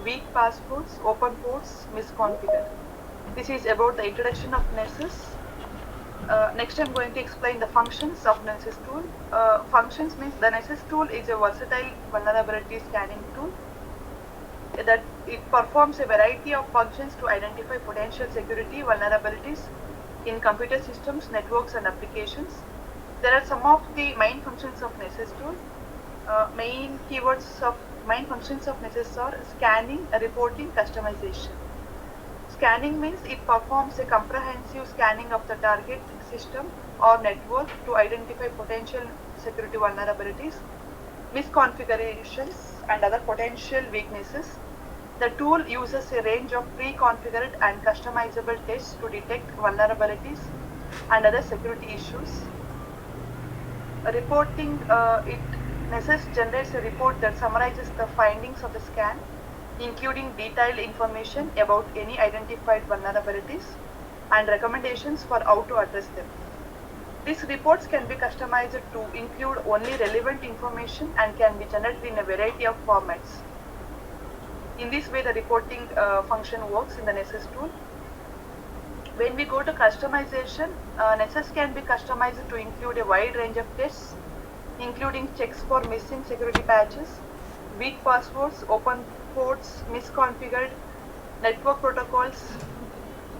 weak passwords, open ports, misconfigured. This is about the introduction of Nessus. Next, I'm going to explain the functions of Nessus tool. Functions means the Nessus tool is a versatile vulnerability scanning tool that it performs a variety of functions to identify potential security vulnerabilities in computer systems, networks, and applications. There are some of the main functions of Nessus tool. Main functions of Nessus are scanning, reporting, customization. Scanning means it performs a comprehensive scanning of the target system or network to identify potential security vulnerabilities, misconfigurations, and other potential weaknesses. The tool uses a range of pre-configured and customizable tests to detect vulnerabilities and other security issues. Reporting, Nessus generates a report that summarizes the findings of the scan, including detailed information about any identified vulnerabilities and recommendations for how to address them. These reports can be customized to include only relevant information and can be generated in a variety of formats. In this way, the reporting function works in the Nessus tool. When we go to customization, Nessus can be customized to include a wide range of tests, including checks for missing security patches, weak passwords, open ports, misconfigured network protocols,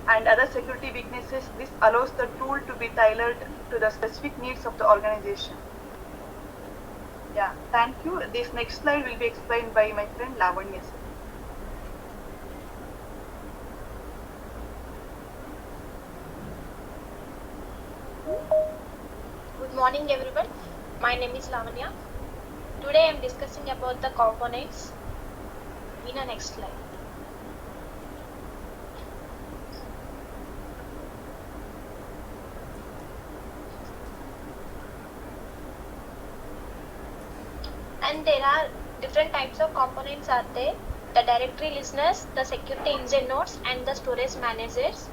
and other security weaknesses. This allows the tool to be tailored to the specific needs of the organization. Yeah, thank you. This next slide will be explained by my friend Lavanya. Good morning everyone. My name is Lavanya. Today I am discussing about the components in the next slide. And there are different types of components are there. The directory listeners, the security engine nodes, and the storage managers.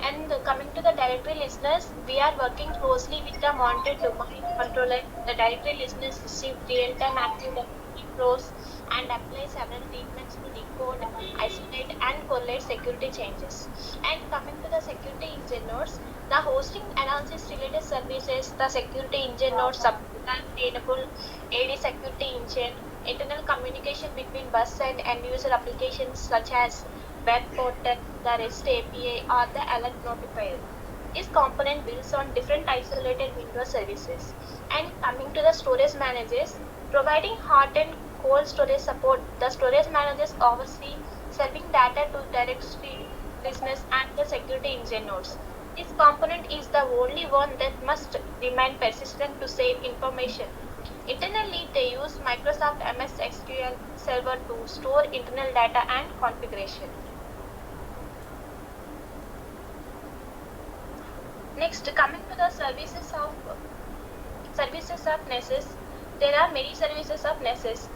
And coming to the directory listeners, we are working closely with the monitored domain controller. The directory listeners receive real-time active directory flows and apply several treatments to decode, isolate, and correlate security changes. And coming to the security engine nodes, the hosting analysis related services, the security engine nodes enable AD security engine, internal communication between bus and end user applications such as web portal, the REST API, or the alert notifier. This component builds on different isolated Windows services. And coming to the storage managers, providing hot and cold storage support, the storage managers oversee serving data to directory listeners and the security engine nodes. This component is the only one that must remain persistent to save information. Internally, they use Microsoft MS SQL Server to store internal data and configuration. Next, coming to the services of Nessus, there are many services of Nessus.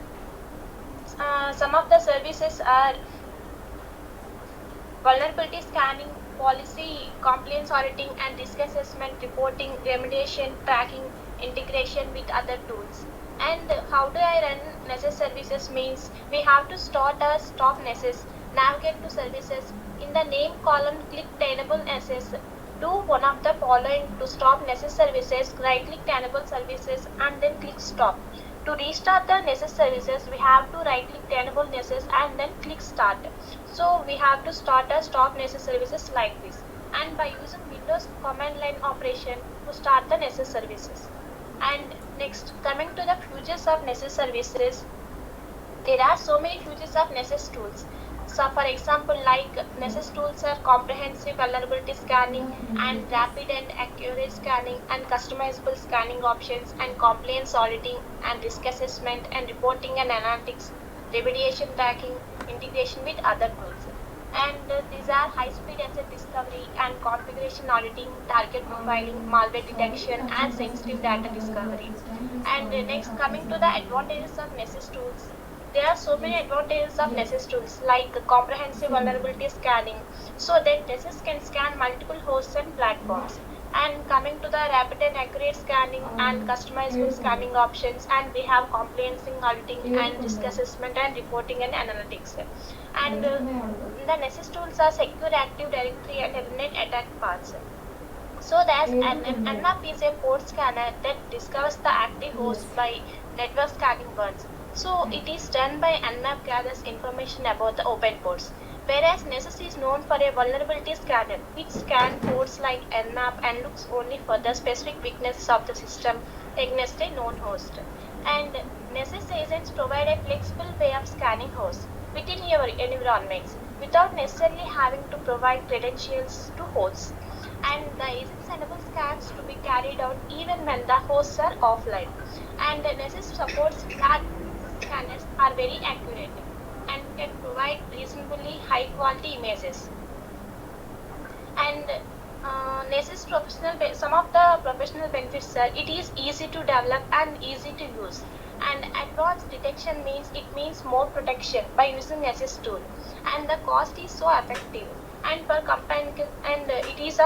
Some of the services are vulnerability scanning, policy compliance auditing, and risk assessment, reporting, remediation, tracking, integration with other tools. And how do I run Nessus services means we have to start Nessus, navigate to services. In the name column, click Enable Nessus. Do one of the following to stop Nessus services. Right click Enable Services and then click Stop. To restart the Nessus services, we have to right click Enable Nessus and then click Start. So we have to start a stop Nessus services like this. And by using Windows command line operation to start the Nessus services. And next, coming to the features of Nessus services, there are so many features of Nessus tools. So for example, like Nessus tools are comprehensive vulnerability scanning and rapid and accurate scanning and customizable scanning options and compliance auditing and risk assessment and reporting and analytics, remediation tracking, integration with other tools. And these are high-speed asset discovery and configuration auditing, target profiling, malware detection, and sensitive data discovery. And next, coming to the advantages of Nessus tools, there are so many advantages of Nessus tools like comprehensive vulnerability scanning, so that Nessus can scan multiple hosts and platforms. And coming to the rapid and accurate scanning and customizable scanning options, and we have compliance auditing and risk assessment and reporting and analytics. And the Nessus tools are secure Active Directory and eliminate attack paths. So there's an NAP is a port scanner that discovers the active host by network scanning burns. So it is done by NAP gathers information about the open ports. Whereas Nessus is known for a vulnerability scanner, which scans ports like NAP and looks only for the specific weaknesses of the system against a known host. And Nessus agents provide a flexible way of scanning hosts within your environments without necessarily having to provide credentials to hosts. And the agents enable scans to be carried out even when the hosts are offline. And Nessus supports that scanners are very accurate and can provide reasonably high quality images. And Nessus some of the professional benefits are it is easy to develop and easy to use. And advanced detection means more protection by using Nessus tool. And the cost is so effective. And per company and it is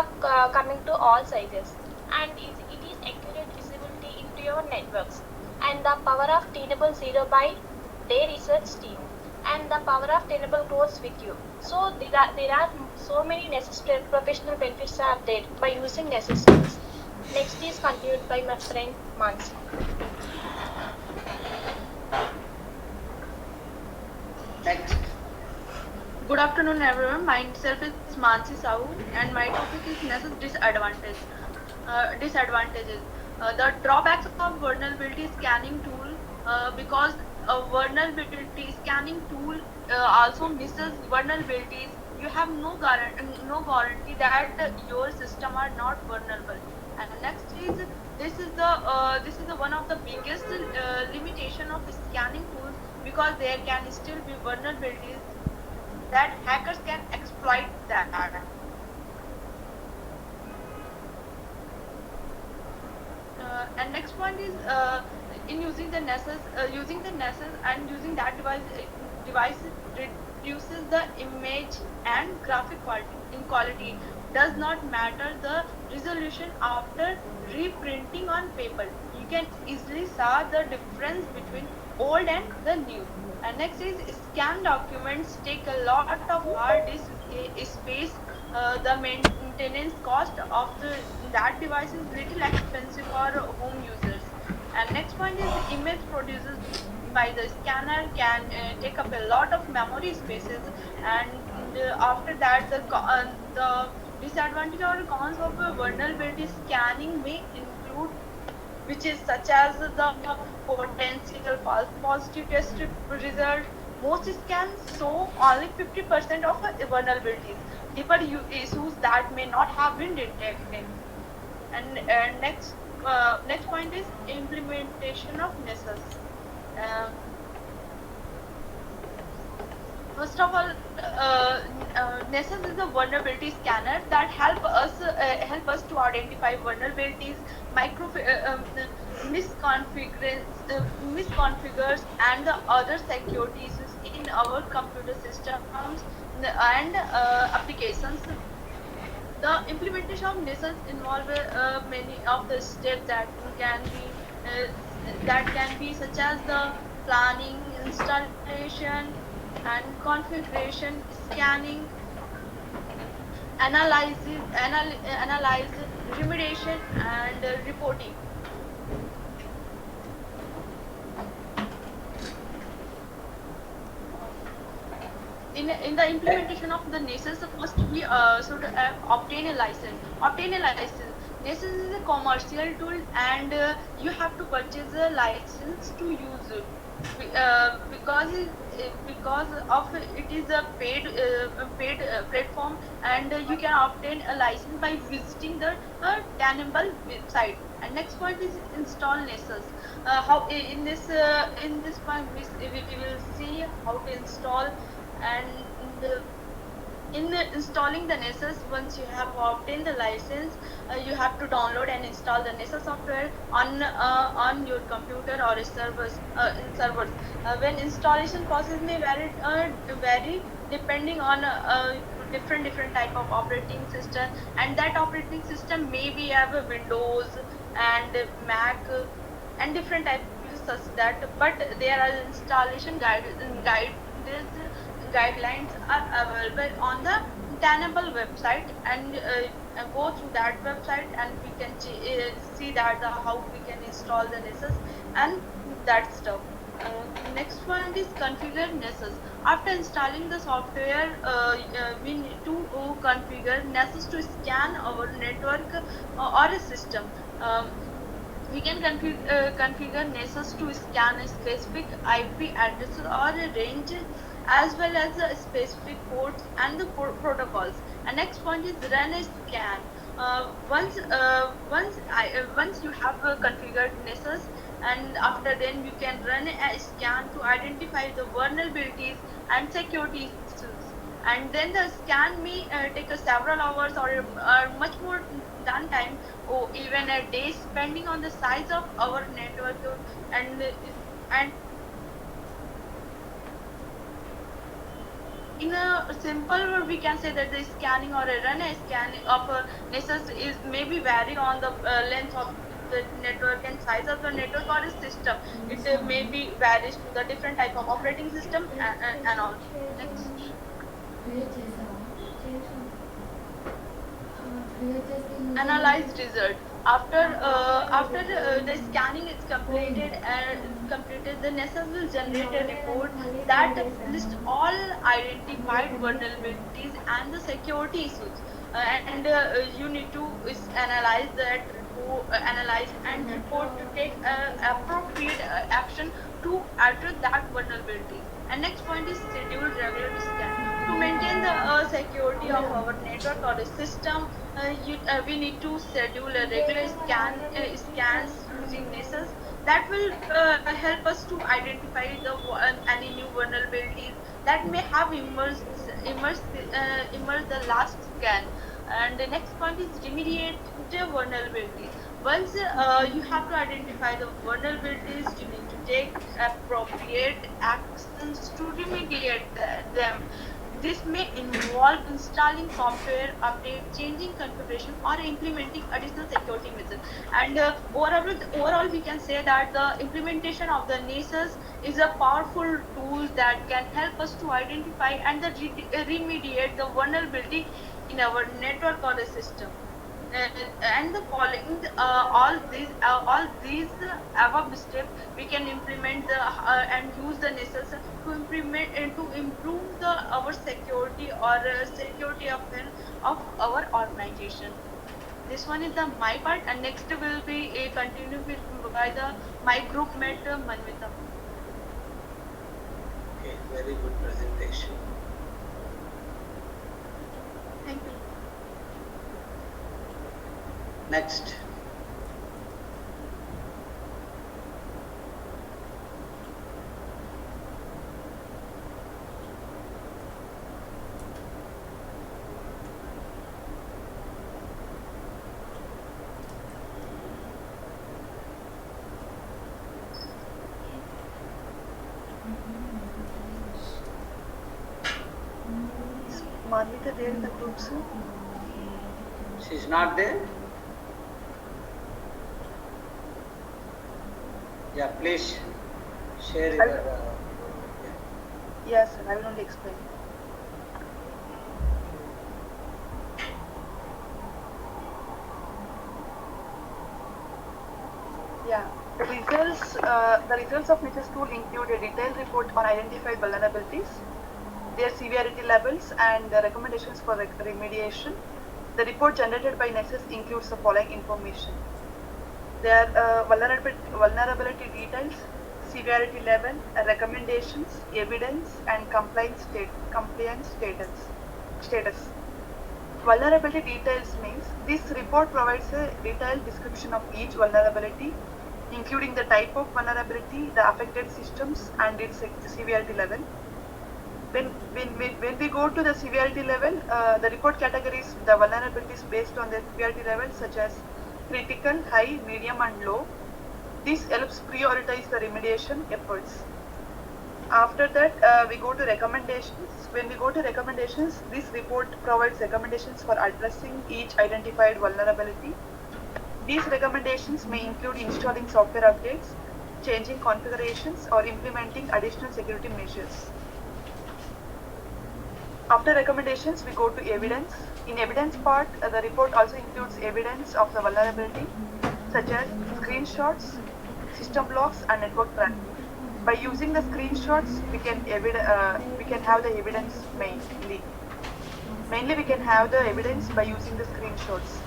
coming to all sizes. And it is accurate visibility into your networks. And the power of Tenable Zero by their research team. And the power of Tenable grows with you. So there are so many necessary professional benefits are there by using Nessus tools. Next is continued by my friend Mansi. Next. Good afternoon, everyone. Myself is Mansi Sahu, and my topic is Nessus disadvantages. The drawbacks of vulnerability scanning tool, because a vulnerability scanning tool also misses vulnerabilities. You have no guarantee that your system are not vulnerable. And next is this is the one of the biggest limitation of scanning tools, because there can still be vulnerabilities that hackers can exploit that. And next point is in using the Nessus and using that device reduces the image and graphic quality. Does not matter the resolution after reprinting on paper. You can easily saw the difference between old and the new. And next is scan documents take a lot of hard disk space. The maintenance cost of that device is little expensive for home users. And next point is image produced by the scanner can take up a lot of memory spaces. And after that, the disadvantage or cons of vulnerability scanning may include, which is such as the potential false positive test result. Most scans show only 50% of vulnerabilities, deeper issues that may not have been detected. And next point is implementation of Nessus. Um, First of all, Nessus is a vulnerability scanner that help us to identify vulnerabilities, misconfigures, and the other security issues in our computer systems and applications. The implementation of Nessus involve many of the steps that can be such as the planning, installation, and configuration, scanning, analyze, remediation, and reporting. In the implementation of the Nessus, first we should obtain a license. Nessus is a commercial tool, and you have to purchase a license to use it. Because of it is a paid platform, and you can obtain a license by visiting the Tenable website. And next point is install Nessus. How in this point we will see how to install. And in installing the Nessus, once you have obtained the license, you have to download and install the Nessus software on your computer or servers. When installation process may vary depending on different type of operating system, and that operating system maybe have a Windows and Mac and different types such that. But there are installation guidelines are available on the tenable website and go through that website, and we can see that how we can install the Nessus and that stuff. Next one is configure Nessus. After installing the software, we need to configure Nessus to scan our network or a system. We can configure Nessus to scan a specific IP address or a range, as well as the specific ports and the protocols. And next point is run a scan. Once you have configured Nessus, and after then you can run a scan to identify the vulnerabilities and security issues. And then the scan may take several hours or much more than time, or even a day, depending on the size of our network. And in a simple word, we can say that the scanning or a run a scan of a Nessus is maybe vary on the length of the network and size of the network or a system. It maybe varies to the different type of operating system and all. Next. Analyze result. After the scanning is completed, the Nessus will generate a report that lists all identified vulnerabilities and the security issues. And you need to analyze that report, analyze and report to take appropriate action to address that vulnerability. And next point is schedule regular scan. To maintain the security of our network or the system, we need to schedule a regular scans using Nessus. That will help us to identify any new vulnerabilities that may have emerged the last scan. And the next point is remediate the vulnerabilities. Once you have to identify the vulnerabilities, you need to take appropriate actions to remediate them. This may involve installing software update, changing configuration, or implementing additional security measures. And overall, we can say that the implementation of the Nessus is a powerful tool that can help us to identify and remediate the vulnerability in our network or the system. And the following all these above steps we can implement and use the Nessus to implement and to improve our security or security of our organization. This one is the my part, and next will be a continue with by the my group mate Manvita. Okay, very good presentation. Thank you. Next. Is Manvita there in the group, sir? She's not there? Yeah, please share your. Yes, sir. I will only explain. Yeah, the results of Nessus tool include a detailed report on identified vulnerabilities, their severity levels, and the recommendations for remediation. The report generated by Nessus includes the following information. There are vulnerability details, severity level, recommendations, evidence, and compliance status. Vulnerability details means this report provides a detailed description of each vulnerability, including the type of vulnerability, the affected systems, and its severity level. When we go to the severity level, the report categories the vulnerabilities based on the severity level, such as critical, high, medium, and low. This helps prioritize the remediation efforts. After that, we go to recommendations. When we go to recommendations, this report provides recommendations for addressing each identified vulnerability. These recommendations may include installing software updates, changing configurations, or implementing additional security measures. After recommendations, we go to evidence. In evidence part, the report also includes evidence of the vulnerability, such as screenshots, system logs, and network traffic. By using the screenshots, we can have the evidence mainly. Mainly, we can have the evidence by using the screenshots.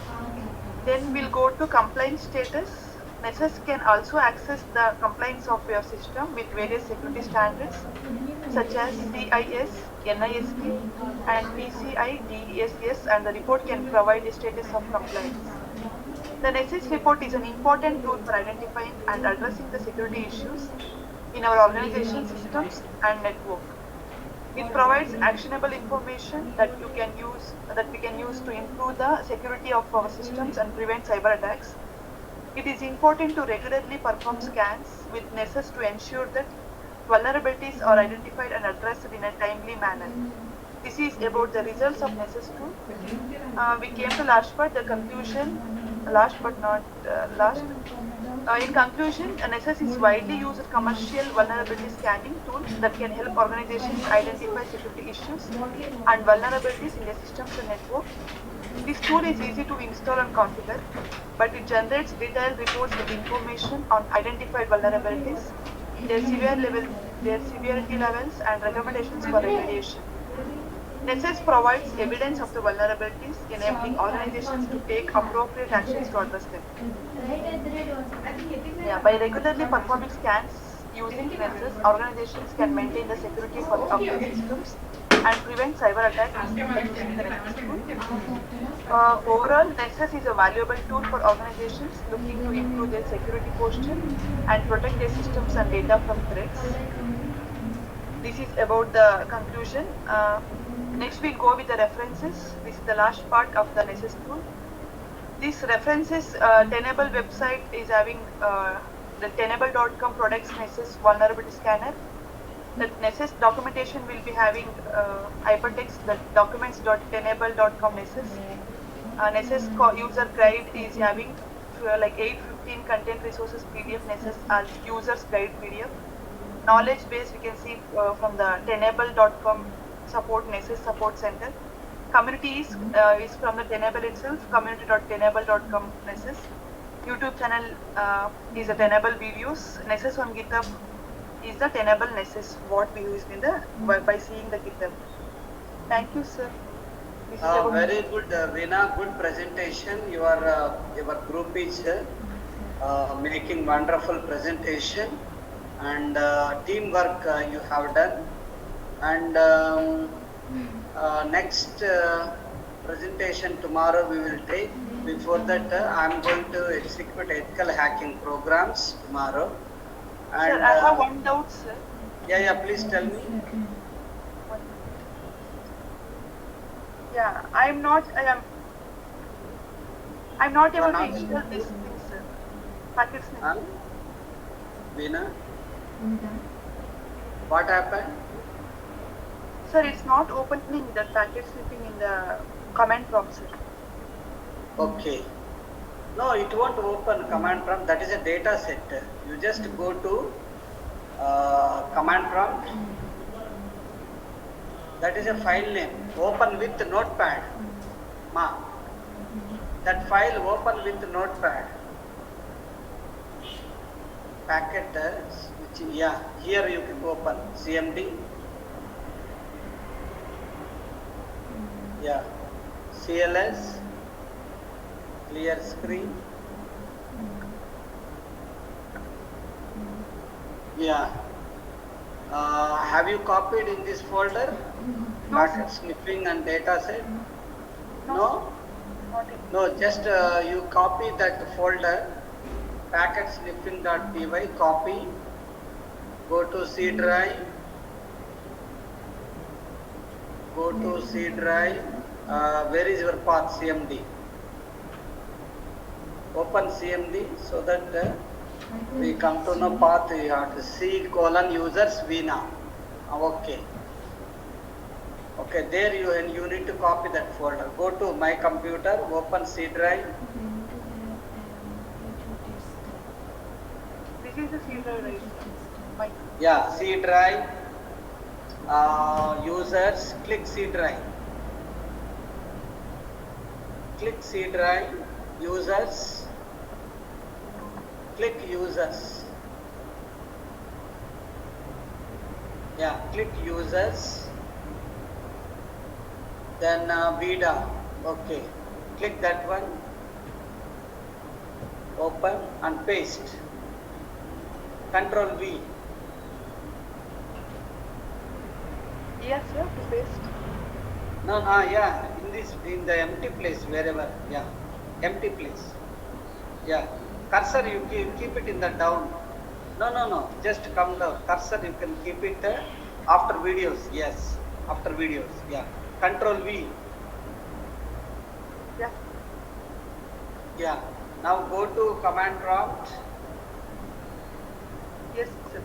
Then we'll go to compliance status. Nessus can also access the compliance of your system with various security standards such as CIS, NIST, and PCI DSS, and the report can provide a status of compliance. The Nessus report is an important tool for identifying and addressing the security issues in our organization systems and network. It provides actionable information that we can use to improve the security of our systems and prevent cyber attacks. It is important to regularly perform scans with Nessus to ensure that vulnerabilities are identified and addressed in a timely manner. This is about the results of Nessus tool. We came to last part, the conclusion, last but not last. In conclusion, Nessus is widely used commercial vulnerability scanning tool that can help organizations identify security issues and vulnerabilities in their systems and network. This tool is easy to install and configure, but it generates detailed reports with information on identified vulnerabilities, their severity levels, and recommendations for remediation. Nessus provides evidence of the vulnerabilities, enabling organizations to take appropriate actions to address them. By regularly performing scans using Nessus, organizations can maintain the security of their systems and prevent cyber attacks by using the Nessus tool. Overall, Nessus is a valuable tool for organizations looking to improve their security posture and protect their systems and data from threats. This is about the conclusion. Next, we'll go with the references. This is the last part of the Nessus tool. This references Tenable website is having the tenable.com products Nessus vulnerability scanner. The Nessus documentation will be having hypertext, the documents.tenable.com Nessus. Nessus user guide is having like 815 content resources PDF Nessus as users guide PDF. Knowledge base we can see from the tenable.com support Nessus support center. Community is from the Tenable itself, community.tenable.com Nessus. YouTube channel is the Tenable videos. Nessus on GitHub is the Tenable Nessus, what we use in the by seeing the GitHub. Thank you, sir. Very good, Veena. Good presentation. Your group is making wonderful presentation, and teamwork you have done. And next presentation tomorrow we will take. Before that, I am going to execute ethical hacking programs tomorrow. And, sir, I have one doubt, sir. Yeah, please tell me. Yeah, I'm not able to install this thing, sir. Packet sniffing. Veena? What happened? Sir, it's not opening the packet sniffing in the command prompt, sir. Okay. No, it won't open command prompt. That is a data set. You just go to command prompt. That is a file name. Open with notepad. That file open with notepad. Packet switching. Yeah, here you can open CMD. Yeah, CLS. Clear screen. Yeah. Have you copied in this folder? Packet sniffing and data set? No? No, just you copy that folder, packet sniffing.py, copy, go to C drive, where is your path? CMD. Open CMD so that we come to know path. You have to C:users Veena. Okay. Okay, there you need to copy that folder. Go to my computer, open C drive. This is the C drive, right? Yeah, C drive. users, click C drive. Click C drive, users, click users. Yeah, click users. Then Vida, okay. Click that one, open and paste. Control V. Yes, sir, to paste. No, yeah, in the empty place, wherever, yeah, empty place. Yeah, cursor you keep it in the down. No, just come down. Cursor you can keep it after videos. Yes, after videos. Yeah, Control V. Yeah. Yeah. Now go to command prompt. Yes, sir.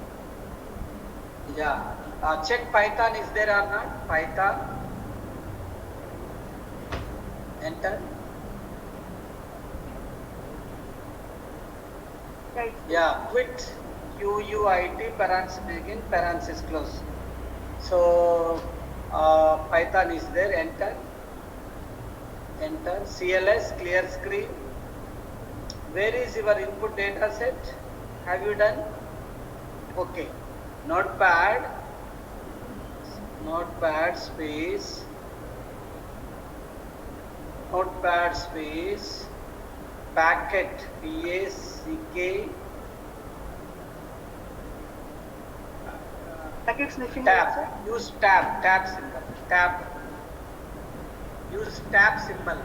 Yeah. Check Python is there or not. Python. Enter. Right. Yeah. Quit. QUIT parenthesis begin parenthesis close. So Python is there. Enter. Enter. CLS clear screen. Where is your input data set? Have you done? Okay. Notepad space packet PACK Packet sniffing. tab. Use tab symbol. Use tab symbol.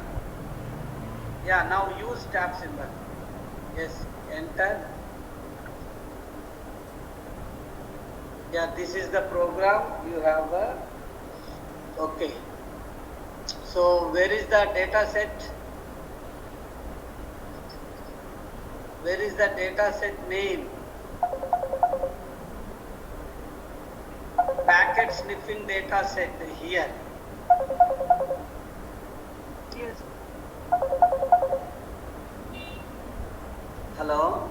Yeah, now use tab symbol. Yes, enter. Yeah, this is the program you have. Okay. So where is the data set? Where is the data set name? Packet sniffing data set here. Yes. Hello?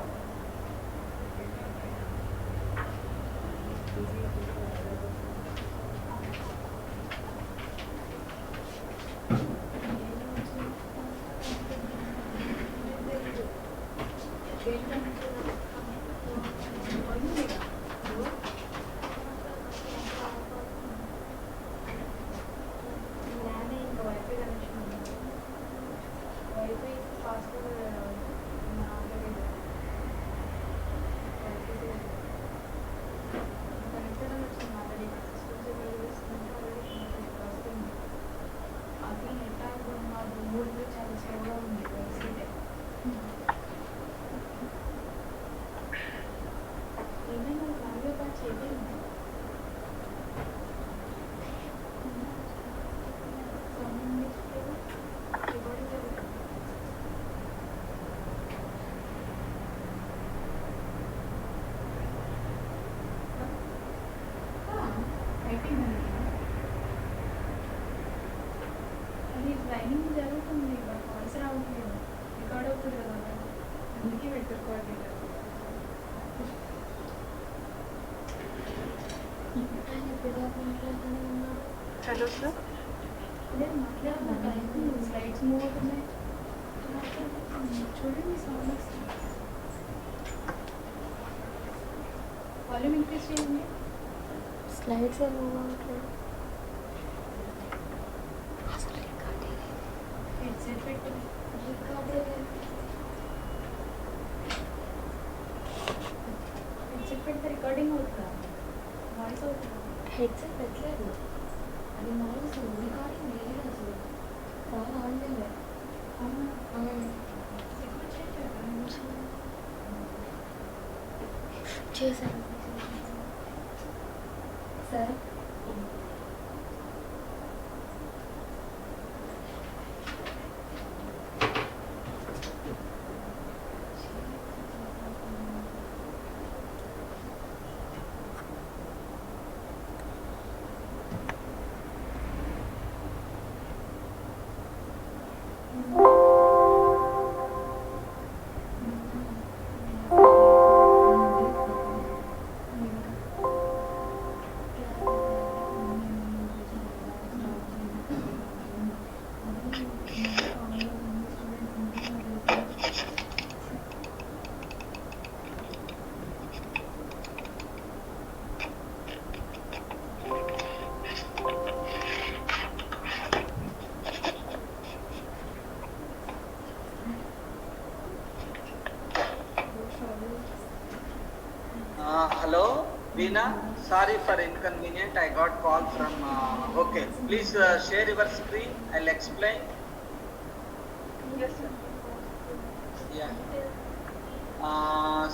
Training జరుగుతుంది but voice రావట్లేదు record అవుతుంది కదా అందుకే పెట్టుకోవాలి Hello, sir. నేను మాట్లాడుతున్నా slides move అవుతున్నాయి చూడండి సౌండ్ వస్తుంది వాల్యూమ్ ఇంక్రీజ్ చేయండి స్లైడ్స్ మూవ్ అవుతుంది హెడ్సెట్ పెట్టి హెడ్సెట్ పెడితే రికార్డింగ్ అవుతుందా వాయిస్ అవుతుందా హెడ్సెట్ పెట్టలేదు అది నాయిస్ రికార్డింగ్ లేదు అసలు బాగా ఆడలేదు చేశాను సరే Veena, sorry for inconvenient. I got call from. Okay, please share your screen. I'll explain. Yes, sir. Yeah.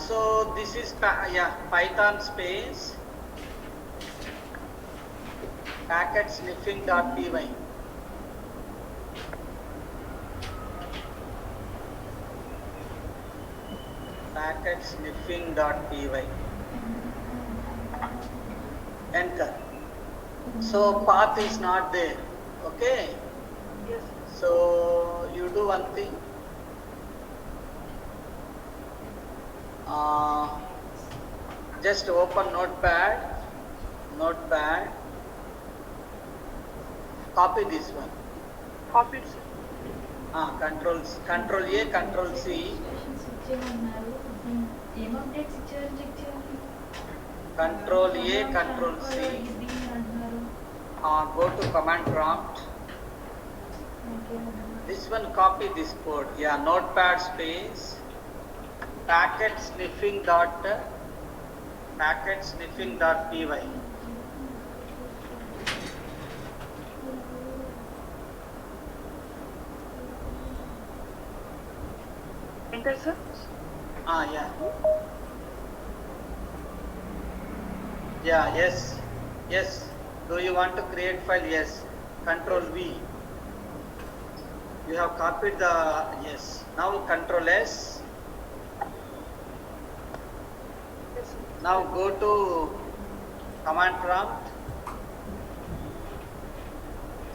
So this is Python space packet sniffing.py. Packet sniffing.py. Enter. So path is not there. Okay. Yes. So you do one thing. Just open notepad. Copy this one. Copied, sir. Control A, Control C. Control A, Control C. Go to command prompt. This one copy this code. Yeah, notepad space packet sniffing.py. Enter, sir. Yeah. Yeah, yes. Yes. Do you want to create file? Yes. Control V. You have copied the, yes. Now Control S. Yes, sir. Now go to command prompt.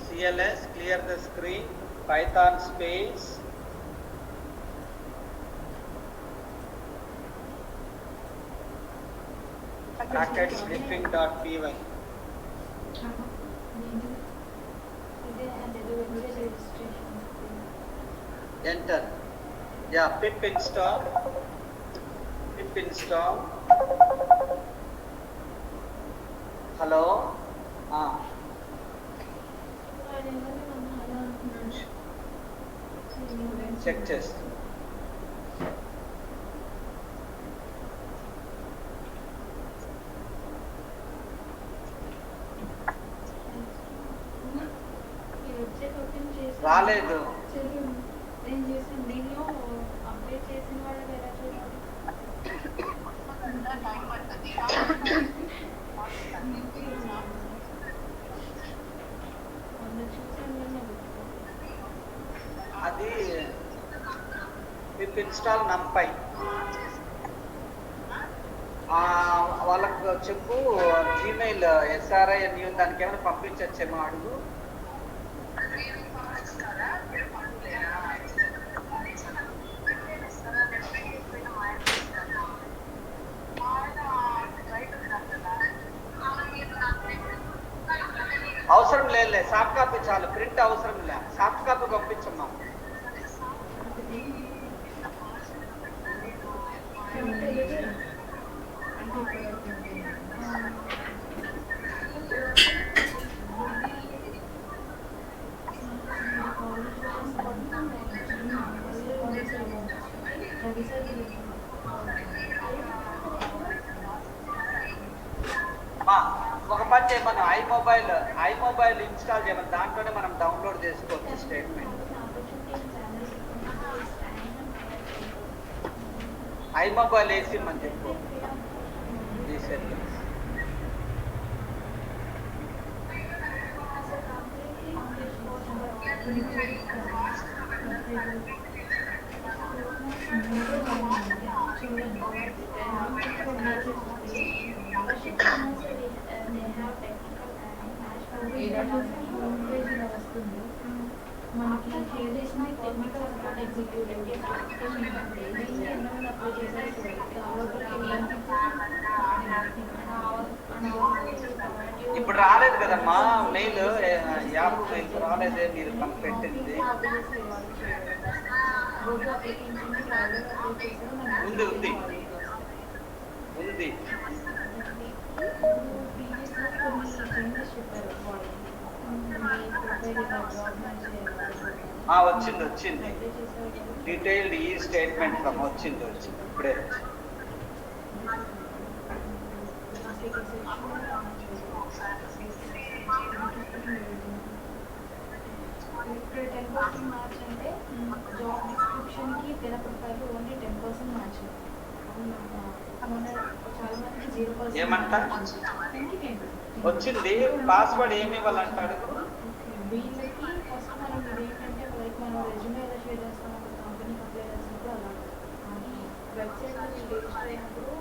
CLS, clear the screen. Python space. Packet sniffing.py. Enter. Yeah, pip install. Hello. Check test. రాలేదు. నేను చేసిన దీనిలో update చేసిన వాళ్ళకి ఎలా చూడాలి? అది పిప్ install నంపై. వాళ్ళకు చెప్పు జీమెయిల్ SRINU దానికి ఏమైనా పంపించచ్చేమో అడుగు. అవసరం లేదు, సాఫ్ట్ కాపీ చాలు, ప్రింట్ అవసరం లే, సాఫ్ట్ కాపీ పంపించమ్మా. ఒక పని చేయమను, ఐమొబైల్ ఇన్స్టాల్ చేయమని, దాంట్లోనే మనం డౌన్లోడ్ చేసుకోవచ్చు స్టేట్మెంట్. ఐమొబైల్ వేసిమ్మని చెప్పు. మనకి షేర్ చేసిన టెక్నికల్ సపోర్ట్ ఎగ్జిక్యూటివ్ ఇప్పుడు రాలేదు కదమ్మా మెయిల్, యాప్ మెయిల్ రాలేదే మీరు పెట్టింది. ఉంది ఉంది ఉంది వచ్చింది డీటెయిల్డ్ ఈ స్టేట్మెంట్ ఫ్రమ్ వచ్చింది ఇప్పుడే. take a ఇక్కడ 10% మార్చ్ అంటే జాబ్ డిస్క్రిప్షన్కి తెర ప్రొఫైల్ ఓన్లీ 10% మార్చ్ మొన్న చాలా మందికి 0% ఏమంట వచ్చింది పాస్వర్డ్ ఏమి ఇవ్వాలంటాడు వీళ్ళకి ఫస్ట్ మనం ఏంటంటే లైక్ మనం రెజ్యూమే ఎలా షేర్ చేస్తాం కంపెనీకి అప్లై చేసినప్పుడు అలా వెబ్సైట్లో రిజిస్టర్ అయినప్పుడు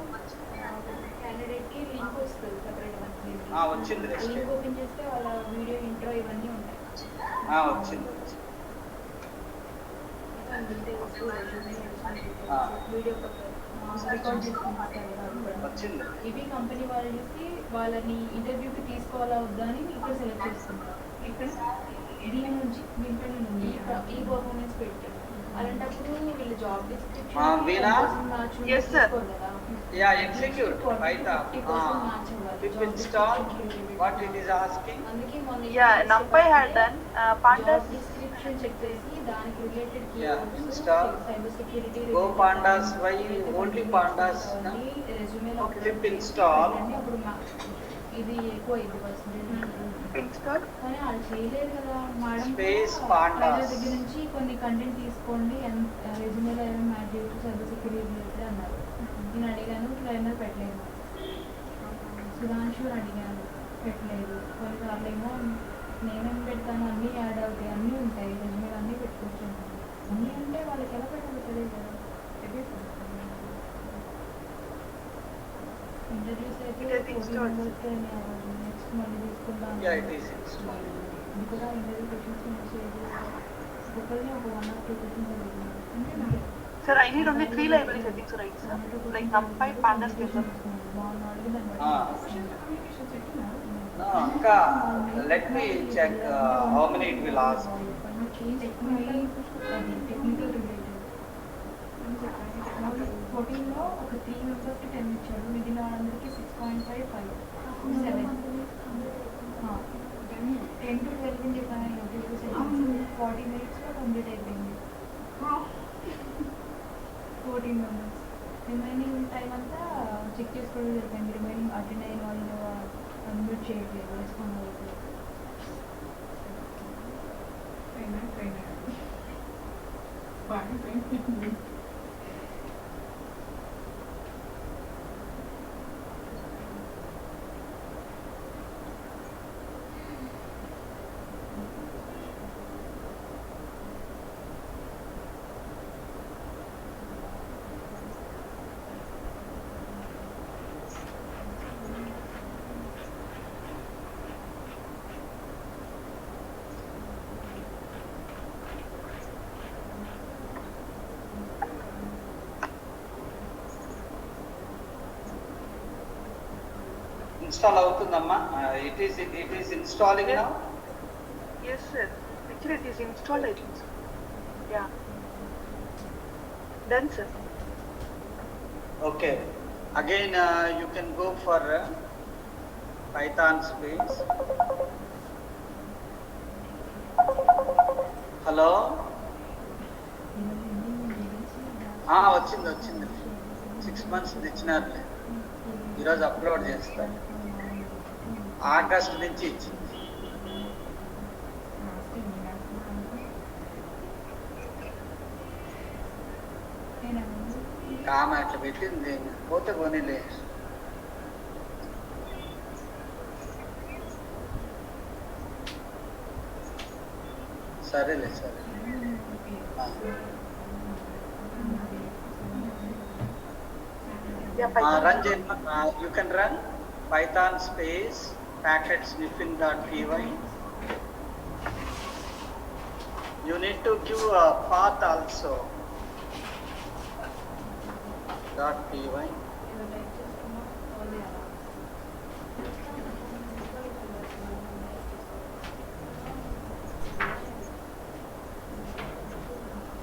క్యాండిడేట్కి లింక్ వస్తుంది సపరేట్ వచ్చింది లింక్ ఓపెన్ చేస్తే వాళ్ళ వీడియో ఇంట్రో ఇవన్నీ ఉంటాయి వచ్చింది వీడియో రికార్డ్ చేసుకుంటారు వచ్చింది ఇవి కంపెనీ వాళ్ళు చూసి వాళ్ళని ఇంటర్వ్యూకి తీసుకోవాలా వద్దా అని ఇక్కడ సెలెక్ట్ చేసుకుంటారు ఇక్కడ దీని నుంచి దీంట్లో నుండి ఈ పర్ఫార్మెన్స్ పెట్టారు అలాంటప్పుడు వీళ్ళు job description Yes, sir. Yeah, execute Python. Pip install. What it is asking? అందుకే మొన్న Yeah, NumPy had done pandas. Job description check చేసి దానికి related Yeah, keywords install. Cyber security Go pandas. Why only pandas? రెజ్యూమేలో Pip install. అప్పుడు ఇది ఎక్కువ ఇది percentage Install. కానీ వాళ్ళు చేయలేదు కదా మేడం Space pandas. దగ్గర నుంచి కొన్ని కంటెంట్ తీసుకోండి రెజ్యూమేలో ఏమేమి యాడ్ చేయొచ్చు సైబర్ సెక్యూరిటీ రిలేటెడ్ అన్నారు నేను అడిగాను ట్రైనర్ పెట్టలేదు సుధాంశుని అడిగాను పెట్టలేదు కొన్నిసార్లు ఏమో నేనేం పెడతాను అన్నీ యాడ్ అవుతాయి అన్నీ ఉంటాయి రెజ్యూమేలు అన్నీ పెట్టుకోవచ్చు అన్నీ ఉంటే వాళ్ళకి ఎలా పెట్టాలి తెలియదు కదా ఇంటర్వ్యూస్ అయితే నెక్స్ట్ మళ్ళీ తీసుకుంటాను Yeah, it is installed. ఇది కూడా ఇంటర్వ్యూ క్వశ్చన్స్ ఒకరిని ఒక 1 or 2 క్వశ్చన్స్ అడిగాను Sir, I need only 3 library settings, right, sir? Like NumPy, pandas, Python. No, Akka, let me check how many it will ask. Technical related 14లో ఒక 3 మెంబర్స్కి 10 ఇచ్చాడు మిగిలిన వాళ్ళందరికీ 6.5 5 7 10 to 12 అని చెప్పాను 40 minutesలో కంప్లీట్ అయిపోయింది 14 మెంబర్స్ రిమైనింగ్ టైం అంతా చెక్ చేసుకోవడం జరిగింది రిమైనింగ్ అటెండ్ అయిన వాళ్ళు అన్మ్యూట్ చేయట్లేదు రెస్పాండ్ అవ్వట్లేదు ఇన్స్టాల్ అవుతుందమ్మా it is installing now Yes, sir. Actually, it is installed, I think, sir. Yeah. Done, sir. Okay, again you can go for Python space. Hello. వచ్చింది 6 months ఇచ్చినారులే ఈరోజు upload చేస్తాను August నుంచి ఇచ్చింది కామ అట్లా పెట్టింది పోతే కొనిలే సరేలే సరే Yeah, Python. run you can run python space packet sniffing.py. You need to give a path also. .py.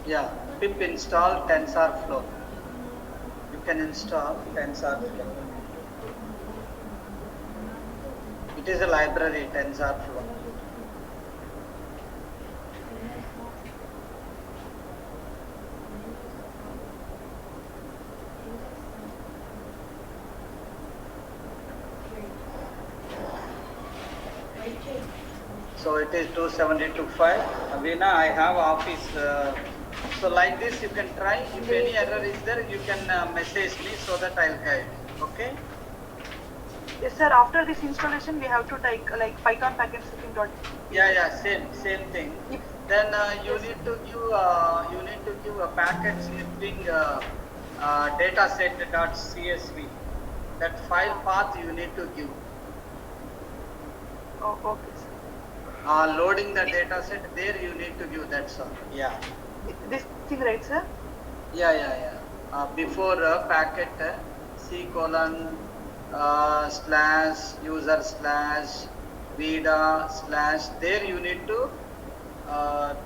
Yeah, pip install TensorFlow. You can install TensorFlow. It is a library, TensorFlow. So it is 270 to 5. Veena, I have office. So like this you can try. If any error is there, you can message me so that I'll guide. Okay? Yes, sir. After this installation, we have to take like Python package sniffing dot. Yeah, same thing. Then you need to give a packet sniffing dataset.csv. That file path you need to give. Oh, okay, sir. Loading the dataset there you need to give, that's all. Yeah. This thing, right, sir? Yeah. Before packet C colon slash user slash vida slash, there you need to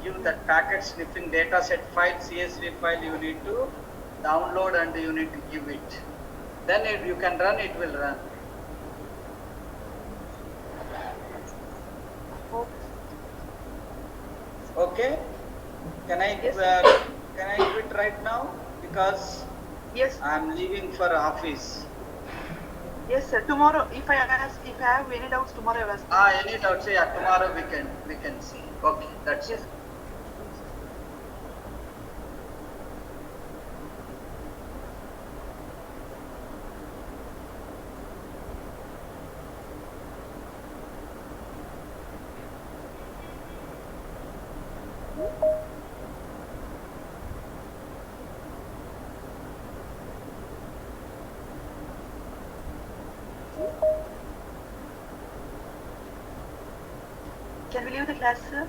give that packet sniffing dataset file, CSV file you need to download and you need to give it. Then you can run, it will run. Okay? Can I Yes. can I quit right now? Because Yes. I'm leaving for office. Yes, sir. Tomorrow, if I have any doubts, tomorrow I will ask. Any doubts? Yeah, tomorrow we can see. Okay, that's Yes. it. Can we leave the class, sir?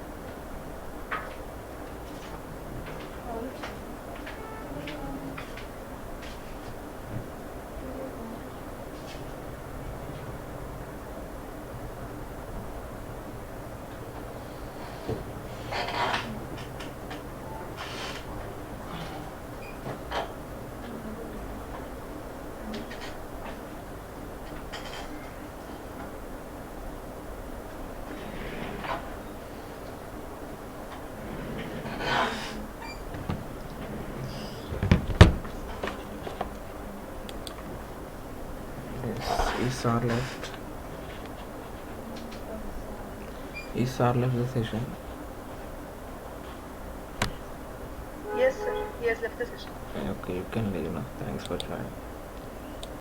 Is our left? Is our left the session? Yes, sir. He has left the session. Okay, you can leave now. Thanks for joining.